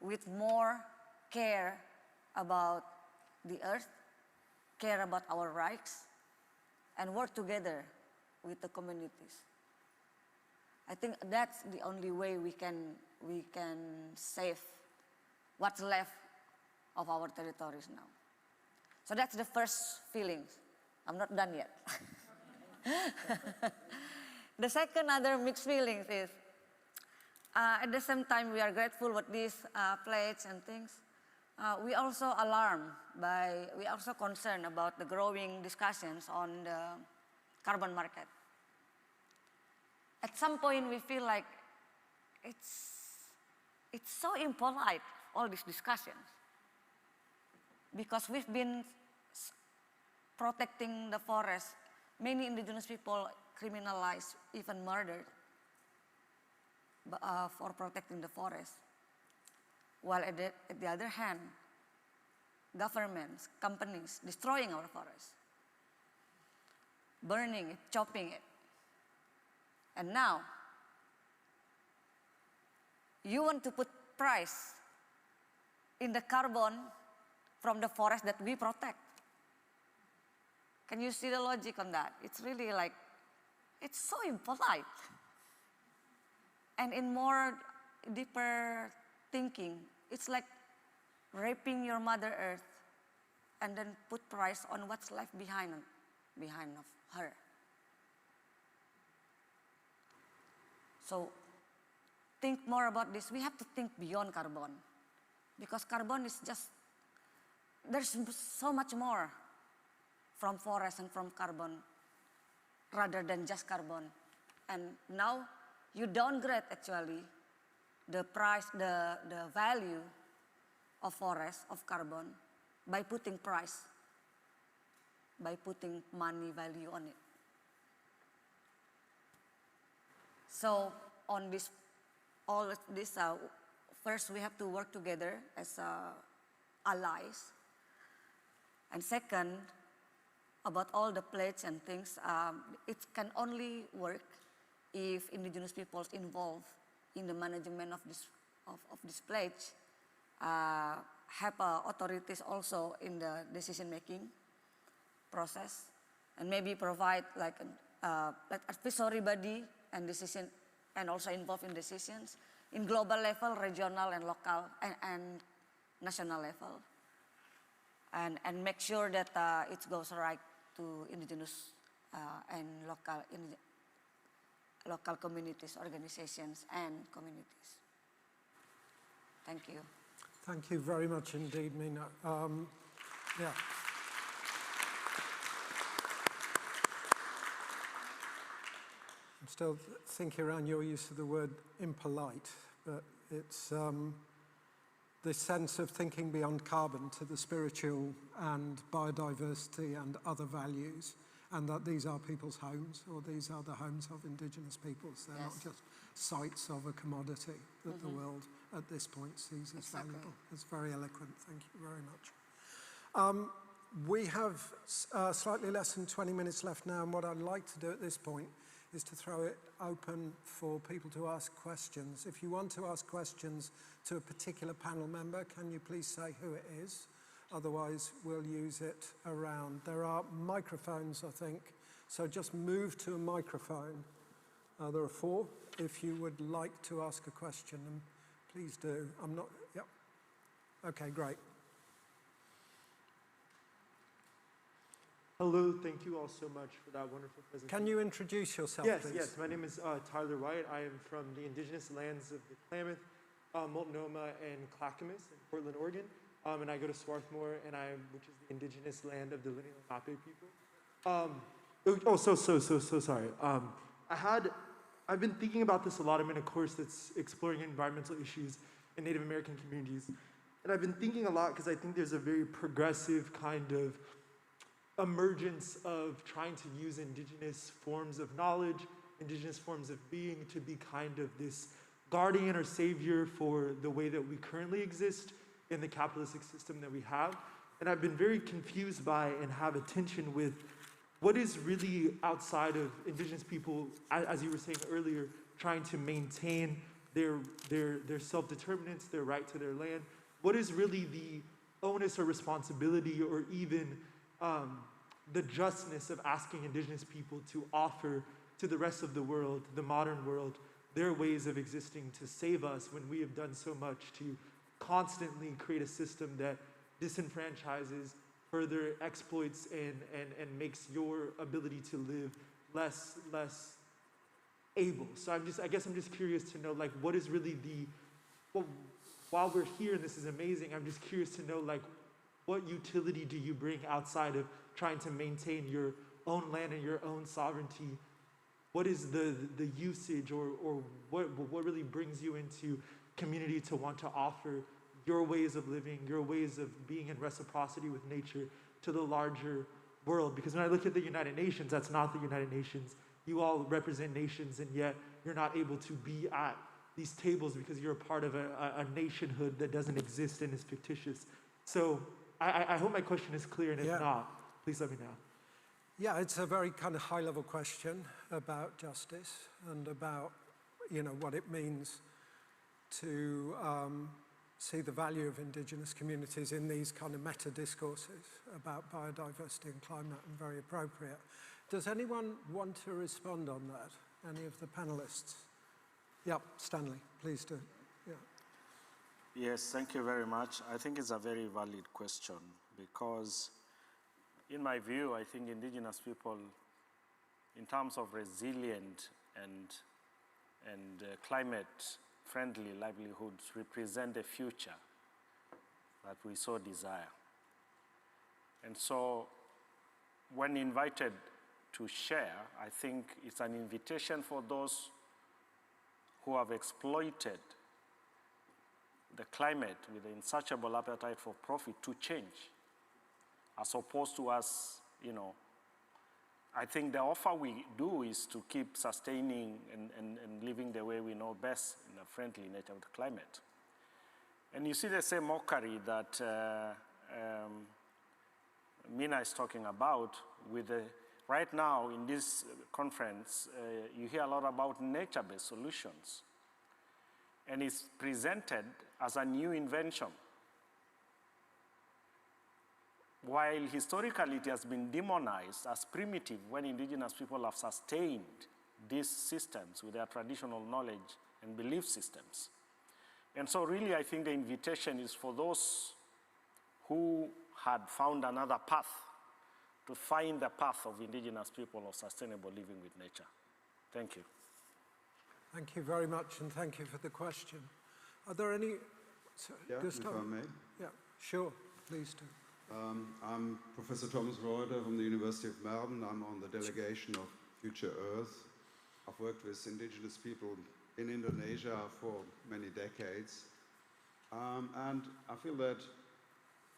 with more care about the earth, care about our rights, and work together with the communities. I think that's the only way we can save what's left of our territories now. So that's the first feelings. I'm not done yet. The second other mixed feelings is, at the same time we are grateful with these pledges and things. We also we also concerned about the growing discussions on the carbon market. At some point we feel like it's so impolite, all these discussions. Because we've been protecting the forest, many indigenous people criminalized, even murdered for protecting the forest. While at the other hand, governments, companies destroying our forests, burning it, chopping it. And now, you want to put price in the carbon from the forest that we protect. Can you see the logic on that? It's really like, it's so impolite. And in more deeper thinking, it's like raping your Mother Earth and then put price on what's left behind of her. So think more about this. We have to think beyond carbon, because carbon is just, there's so much more from forest and from carbon rather than just carbon. And now you downgrade actually the price, the value of forest, of carbon, by putting price, by putting money value on it. So on this, all of this, first we have to work together as allies. And second, about all the pledges and things, it can only work if indigenous peoples involved in the management of this pledge, have authorities also in the decision-making process, and maybe provide like advisory body and decision, and also involved in decisions in global level, regional and local and national level, and make sure that it goes right to indigenous and local communities, organizations, and communities. Thank you. Thank you very much indeed, Mina. Yeah. I'm still thinking around your use of the word impolite, but it's this sense of thinking beyond carbon to the spiritual and biodiversity and other values, and that these are people's homes, or these are the homes of indigenous peoples. They're not just sites of a commodity that the world at this point sees as valuable. It's very eloquent. Thank you very much. We have slightly less than 20 minutes left now, and what I'd like to do at this point is to throw it open for people to ask questions. If you want to ask questions to a particular panel member, can you please say who it is? Otherwise, we'll use it around. There are microphones, I think, so just move to a microphone. There are 4. If you would like to ask a question, and please do. I'm not, yep. Okay, great. Hello, thank you all so much for that wonderful presentation. Can you introduce yourself, please? Yes. My name is Tyler White. I am from the indigenous lands of the Klamath, Multnomah, and Clackamas in Portland, Oregon. And I go to Swarthmore, which is the indigenous land of the Lenape people. So sorry. I've been thinking about this a lot. I'm in a course that's exploring environmental issues in Native American communities. And I've been thinking a lot because I think there's a very progressive kind of emergence of trying to use indigenous forms of knowledge, indigenous forms of being to be kind of this guardian or savior for the way that we currently exist in the capitalistic system that we have. And I've been very confused by and have a tension with what is really outside of indigenous people, as you were saying earlier, trying to maintain their self-determinance, their right to their land. What is really the onus or responsibility, or even the justness of asking indigenous people to offer to the rest of the world, the modern world, their ways of existing to save us when we have done so much to constantly create a system that disenfranchises, further exploits, and makes your ability to live less able. So I guess I'm just curious to know, like, what is really well, while we're here and this is amazing, I'm just curious to know, like, what utility do you bring outside of trying to maintain your own land and your own sovereignty? What is the usage or what really brings you into community to want to offer your ways of living, your ways of being in reciprocity with nature to the larger world? Because when I look at the United Nations, that's not the United Nations. You all represent nations, and yet you're not able to be at these tables because you're a part of a nationhood that doesn't exist and is fictitious. So I hope my question is clear, and if not, please let me know. Yeah, it's a very kind of high-level question about justice and about, you know, what it means to see the value of indigenous communities in these kind of meta-discourses about biodiversity and climate, and very appropriate. Does anyone want to respond on that? Any of the panelists? Yeah, Stanley, please do. Yeah. Yes, thank you very much. I think it's a very valid question because, in my view, I think indigenous people, in terms of resilient and climate-friendly livelihoods, represent a future that we so desire. And so, when invited to share, I think it's an invitation for those who have exploited the climate with an insatiable appetite for profit to change, as opposed to us, you know, I think the offer we do is to keep sustaining and living the way we know best in a friendly nature with the climate. And you see the same mockery that Mina is talking about with the, right now in this conference, you hear a lot about nature-based solutions. And it's presented as a new invention. While historically it has been demonized as primitive when indigenous people have sustained these systems with their traditional knowledge and belief systems. And so really I think the invitation is for those who had found another path to find the path of indigenous people of sustainable living with nature. Thank you. Thank you very much, and thank you for the question. Are there any... If I may. Yeah, sure, please do. I'm Professor Thomas Reuter from the University of Melbourne. I'm on the delegation of Future Earth. I've worked with indigenous people in Indonesia for many decades. And I feel that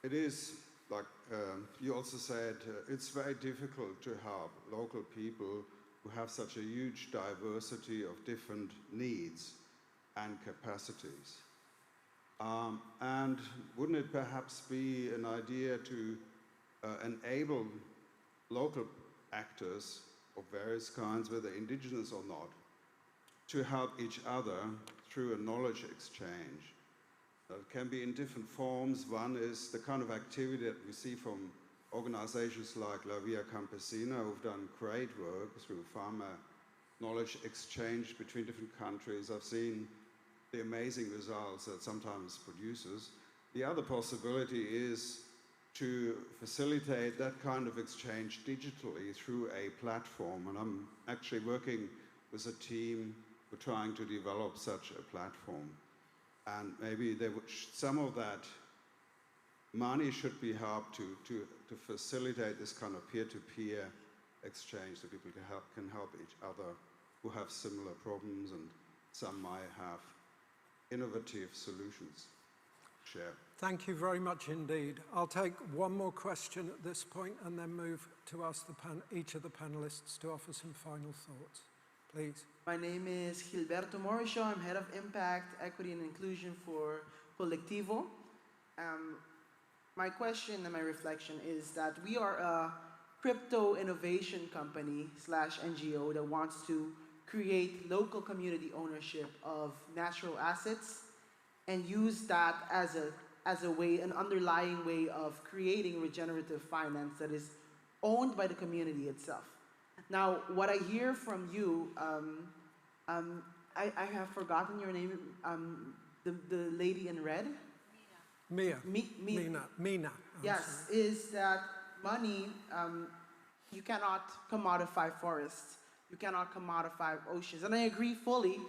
it is, like you also said, it's very difficult to have local people who have such a huge diversity of different needs and capacities. And wouldn't it perhaps be an idea to enable local actors of various kinds, whether indigenous or not, to help each other through a knowledge exchange? It can be in different forms. One is the kind of activity that we see from organizations like La Via Campesina, who've done great work through farmer knowledge exchange between different countries. I've seen the amazing results that sometimes produces. The other possibility is to facilitate that kind of exchange digitally through a platform. And I'm actually working with a team who are trying to develop such a platform. And maybe some of that money should be helped to facilitate this kind of peer-to-peer exchange so people can help each other who have similar problems, and some might have innovative solutions. Share. Thank you very much indeed. I'll take one more question at this point and then move to ask each of the panelists to offer some final thoughts. Please. My name is Gilberto Morisho. I'm Head of Impact, Equity and Inclusion for Colectivo. My question and my reflection is that we are a crypto innovation company / NGO that wants to create local community ownership of natural assets and use that as a way, an underlying way of creating regenerative finance that is owned by the community itself. Now, what I hear from you, I have forgotten your name, the lady in red. Mia. Mina. Mina. Yes, is that money, you cannot commodify forests. You cannot commodify oceans. And I agree fully.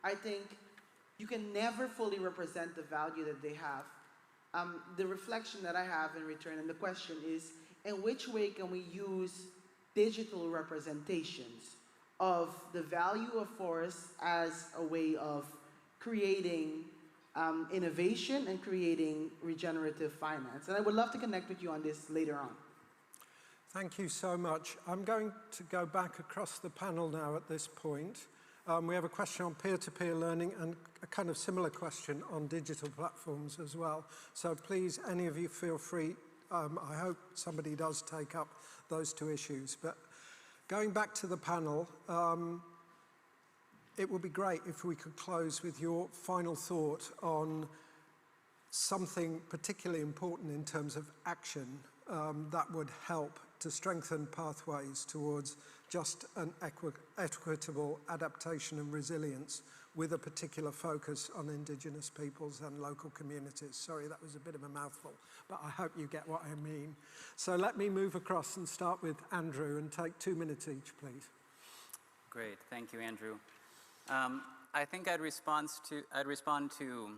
I think you can never fully represent the value that they have. The reflection that I have in return, and the question is, in which way can we use digital representations of the value of forests as a way of creating innovation and creating regenerative finance? And I would love to connect with you on this later on. Thank you so much. I'm going to go back across the panel now at this point. We have a question on peer-to-peer learning and a kind of similar question on digital platforms as well. So please, any of you feel free. I hope somebody does take up those two issues. But going back to the panel, it would be great if we could close with your final thought on something particularly important in terms of action that would help to strengthen pathways towards just an equitable adaptation and resilience with a particular focus on Indigenous peoples and local communities. Sorry, that was a bit of a mouthful, but I hope you get what I mean. So let me move across and start with Andrew and take 2 minutes each, please. Great, thank you, Andrew. I think I'd respond to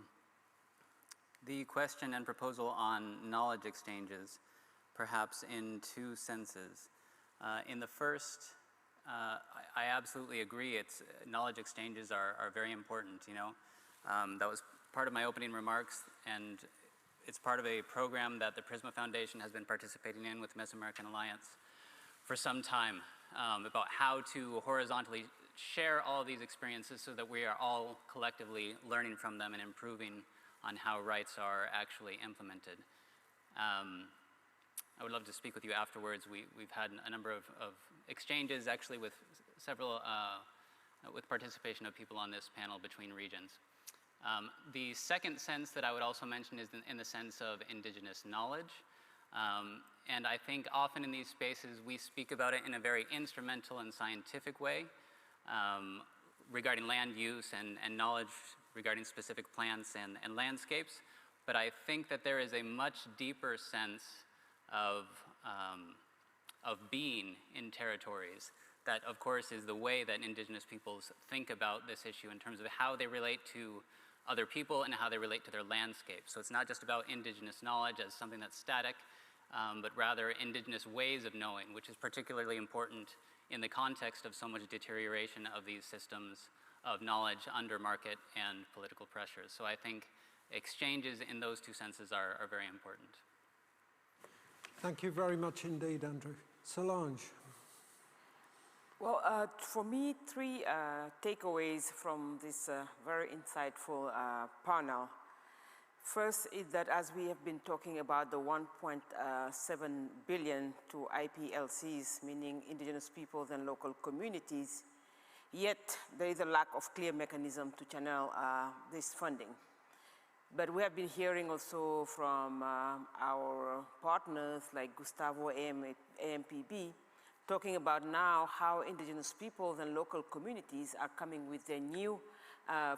the question and proposal on knowledge exchanges, perhaps in two senses. In the first, I absolutely agree. Knowledge exchanges are very important. You know, that was part of my opening remarks, and it's part of a program that the PRISMA Foundation has been participating in with Mesoamerican Alliance for some time, about how to horizontally share all of these experiences so that we are all collectively learning from them and improving on how rights are actually implemented. I would love to speak with you afterwards. We've had a number of exchanges, actually with several, with participation of people on this panel between regions. The second sense that I would also mention is in the sense of Indigenous knowledge. And I think often in these spaces we speak about it in a very instrumental and scientific way regarding land use and knowledge regarding specific plants and landscapes. But I think that there is a much deeper sense of being in territories that, of course, is the way that Indigenous peoples think about this issue in terms of how they relate to other people and how they relate to their landscape. So it's not just about Indigenous knowledge as something that's static, but rather Indigenous ways of knowing, which is particularly important in the context of so much deterioration of these systems of knowledge under market and political pressures. So I think exchanges in those two senses are very important. Thank you very much indeed, Andrew. Solange. Well, for me, three takeaways from this very insightful panel. First is that as we have been talking about the 1.7 billion to IPLCs, meaning Indigenous peoples and local communities, yet there is a lack of clear mechanism to channel this funding. But we have been hearing also from our partners like Gustavo AMPB, talking about now how Indigenous peoples and local communities are coming with their new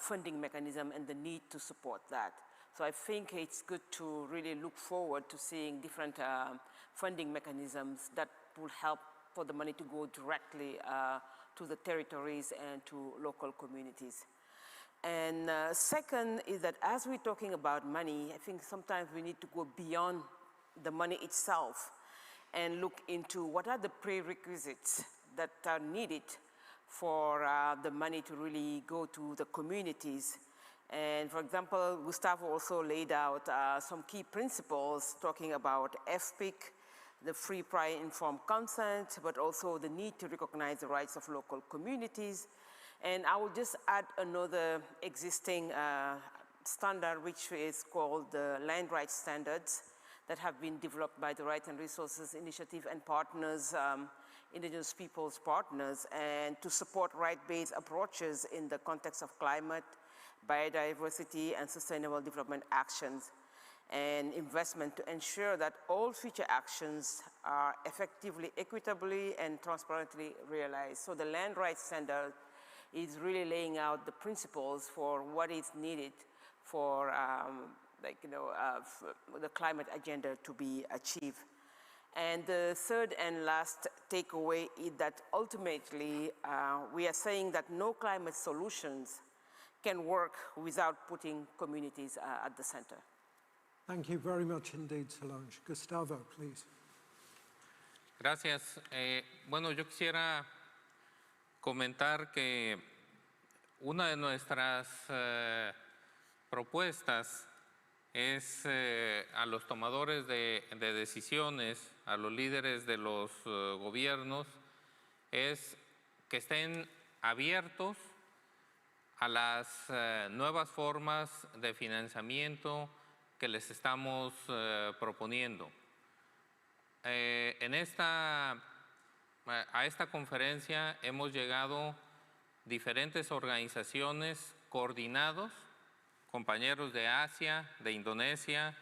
funding mechanism and the need to support that. So I think it's good to really look forward to seeing different funding mechanisms that will help for the money to go directly to the territories and to local communities. And second is that as we're talking about money, I think sometimes we need to go beyond the money itself and look into what are the prerequisites that are needed for the money to really go to the communities. And for example, Gustavo also laid out some key principles talking about FPIC, the free, prior, informed consent, but also the need to recognize the rights of local communities. And I will just add another existing standard, which is called the Land Rights Standards that have been developed by the Rights and Resources Initiative and partners, Indigenous peoples partners, and to support right-based approaches in the context of climate, biodiversity, and sustainable development actions, and investment to ensure that all future actions are effectively, equitably, and transparently realized. So the Land Rights Standard is really laying out the principles for what is needed for the climate agenda to be achieved. And the third and last takeaway is that ultimately we are saying that no climate solutions can work without putting communities at the center. Thank you very much indeed, Solange. Gustavo, please. Gracias. Bueno, yo quisiera comentar que una de nuestras propuestas es a los tomadores de decisiones, a los líderes de los gobiernos, es que estén abiertos a las nuevas formas de financiamiento que les estamos proponiendo. A esta conferencia hemos llegado diferentes organizaciones coordinados, compañeros de Asia, de Indonesia,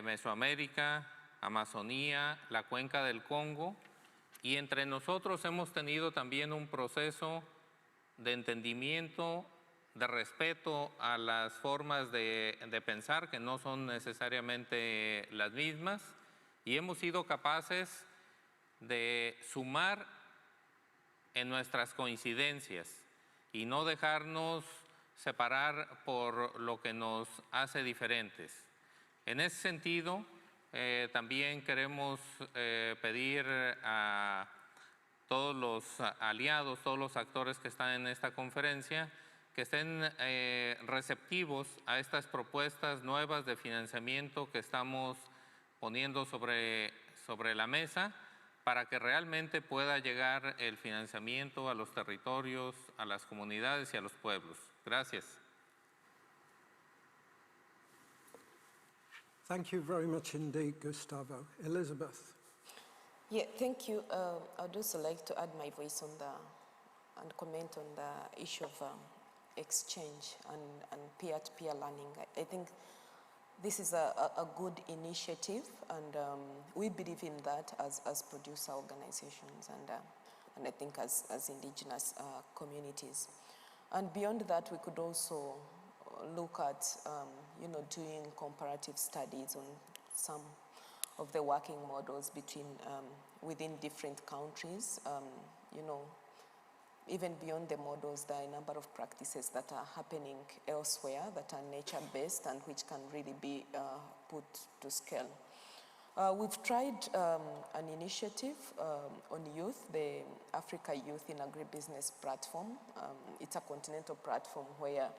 Mesoamérica, Amazonía, la Cuenca del Congo, y entre nosotros hemos tenido también un proceso de entendimiento, de respeto a las formas de pensar que no son necesariamente las mismas, y hemos sido capaces de sumar en nuestras coincidencias y no dejarnos separar por lo que nos hace diferentes. En ese sentido, también queremos pedir a todos los aliados, todos los actores que están en esta conferencia, que estén receptivos a estas propuestas nuevas de financiamiento que estamos poniendo sobre la mesa, para que realmente pueda llegar el financiamiento a los territorios, a las comunidades y a los pueblos. Gracias. Thank you very much indeed, Gustavo. Elizabeth. Yeah, thank you. I'd also like to add my voice on and comment on the issue of exchange and peer-to-peer learning. I think this is a good initiative, and we believe in that as producer organizations and I think as indigenous communities. And beyond that, we could also look at doing comparative studies on some of the working models within different countries. Even beyond the models, there are a number of practices that are happening elsewhere that are nature-based and which can really be put to scale. We've tried an initiative on youth, the Africa Youth in Agribusiness platform. It's a continental platform where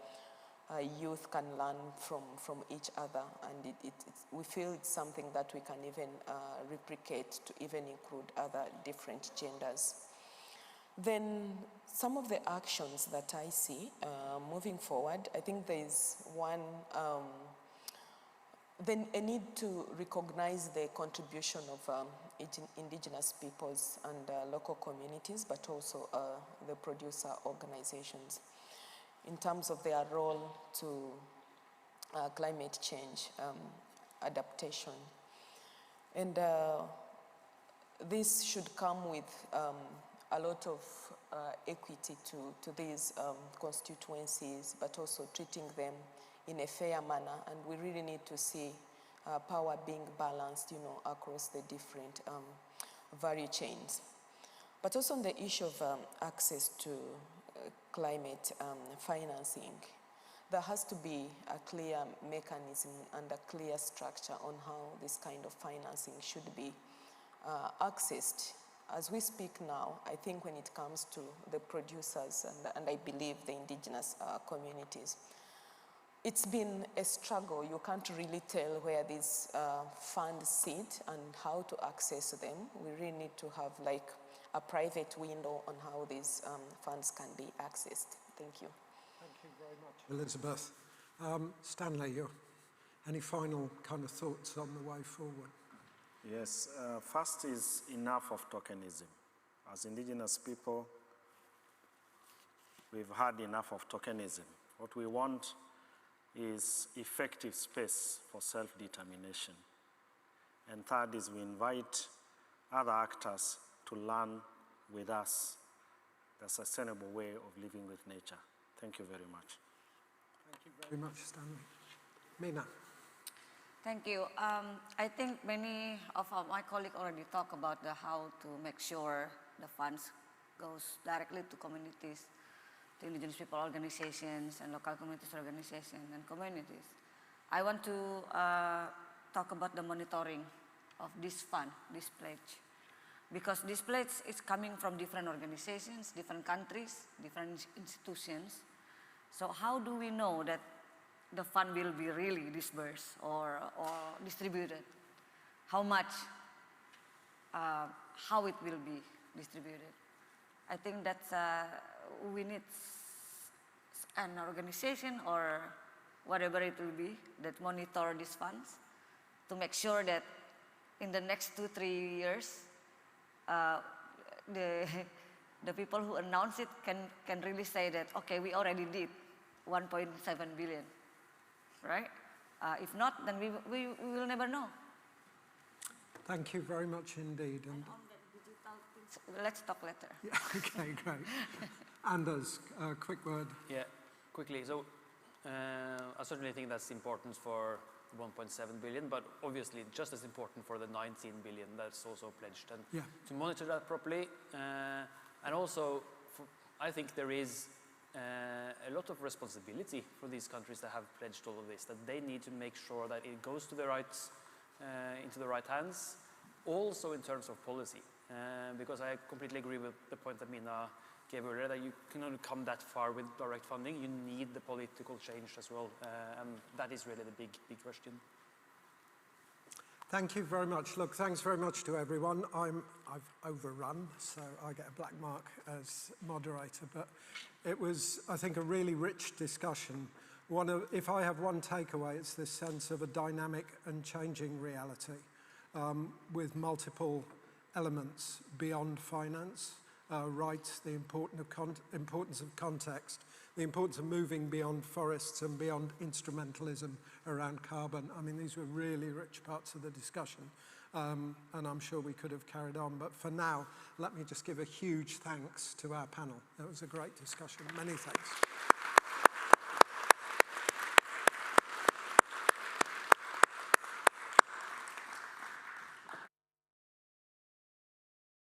youth can learn from each other, and we feel it's something that we can even replicate to even include other different genders. Then some of the actions that I see moving forward, I think there is one, then a need to recognize the contribution of indigenous peoples and local communities, but also the producer organizations in terms of their role to climate change adaptation. And this should come with a lot of equity to these constituencies, but also treating them in a fair manner. And we really need to see power being balanced, across the different value chains. But also on the issue of access to climate financing, there has to be a clear mechanism and a clear structure on how this kind of financing should be accessed. As we speak now, I think when it comes to the producers and I believe the indigenous communities, it's been a struggle. You can't really tell where these funds sit and how to access them. We really need to have like a private window on how these funds can be accessed. Thank you. Thank you very much, Elizabeth. Stanley, any final kind of thoughts on the way forward? Yes, first is enough of tokenism. As indigenous people, we've had enough of tokenism. What we want is effective space for self-determination. And third is we invite other actors to learn with us the sustainable way of living with nature. Thank you very much. Thank you very much, Stanley. Mina. Thank you. I think many of my colleagues already talked about how to make sure the funds goes directly to communities, to indigenous people organizations and local communities organizations and communities. I want to talk about the monitoring of this fund, this pledge. Because this pledge is coming from different organizations, different countries, different institutions. So how do we know that the fund will be really disbursed or distributed? How much, how it will be distributed? I think that we need an organization or whatever it will be that monitor these funds to make sure that in the next 2-3 years, the people who announce it can really say that, okay, we already did 1.7 billion, right? If not, then we will never know. Thank you very much indeed. And on the digital things, let's talk later. yeah, okay, great. Anders, a quick word. Yeah, quickly. So I certainly think that's important for 1.7 billion, but obviously just as important for the 19 billion that's also pledged. And yeah. to monitor that properly, and also I think there is a lot of responsibility for these countries that have pledged all of this, that they need to make sure that it goes to the right, into the right hands, also in terms of policy. Because I completely agree with the point that Mina gave earlier, that you can only come that far with direct funding. You need the political change as well, and that is really the big question. Thank you very much. Look, thanks very much to everyone. I've overrun, so I get a black mark as moderator, but it was, I think, a really rich discussion. If I have one takeaway, it's this sense of a dynamic and changing reality with multiple elements beyond finance, rights, the importance of context, the importance of moving beyond forests and beyond instrumentalism around carbon. I mean, these were really rich parts of the discussion, and I'm sure we could have carried on. But for now, let me just give a huge thanks to our panel. It was a great discussion. Many thanks.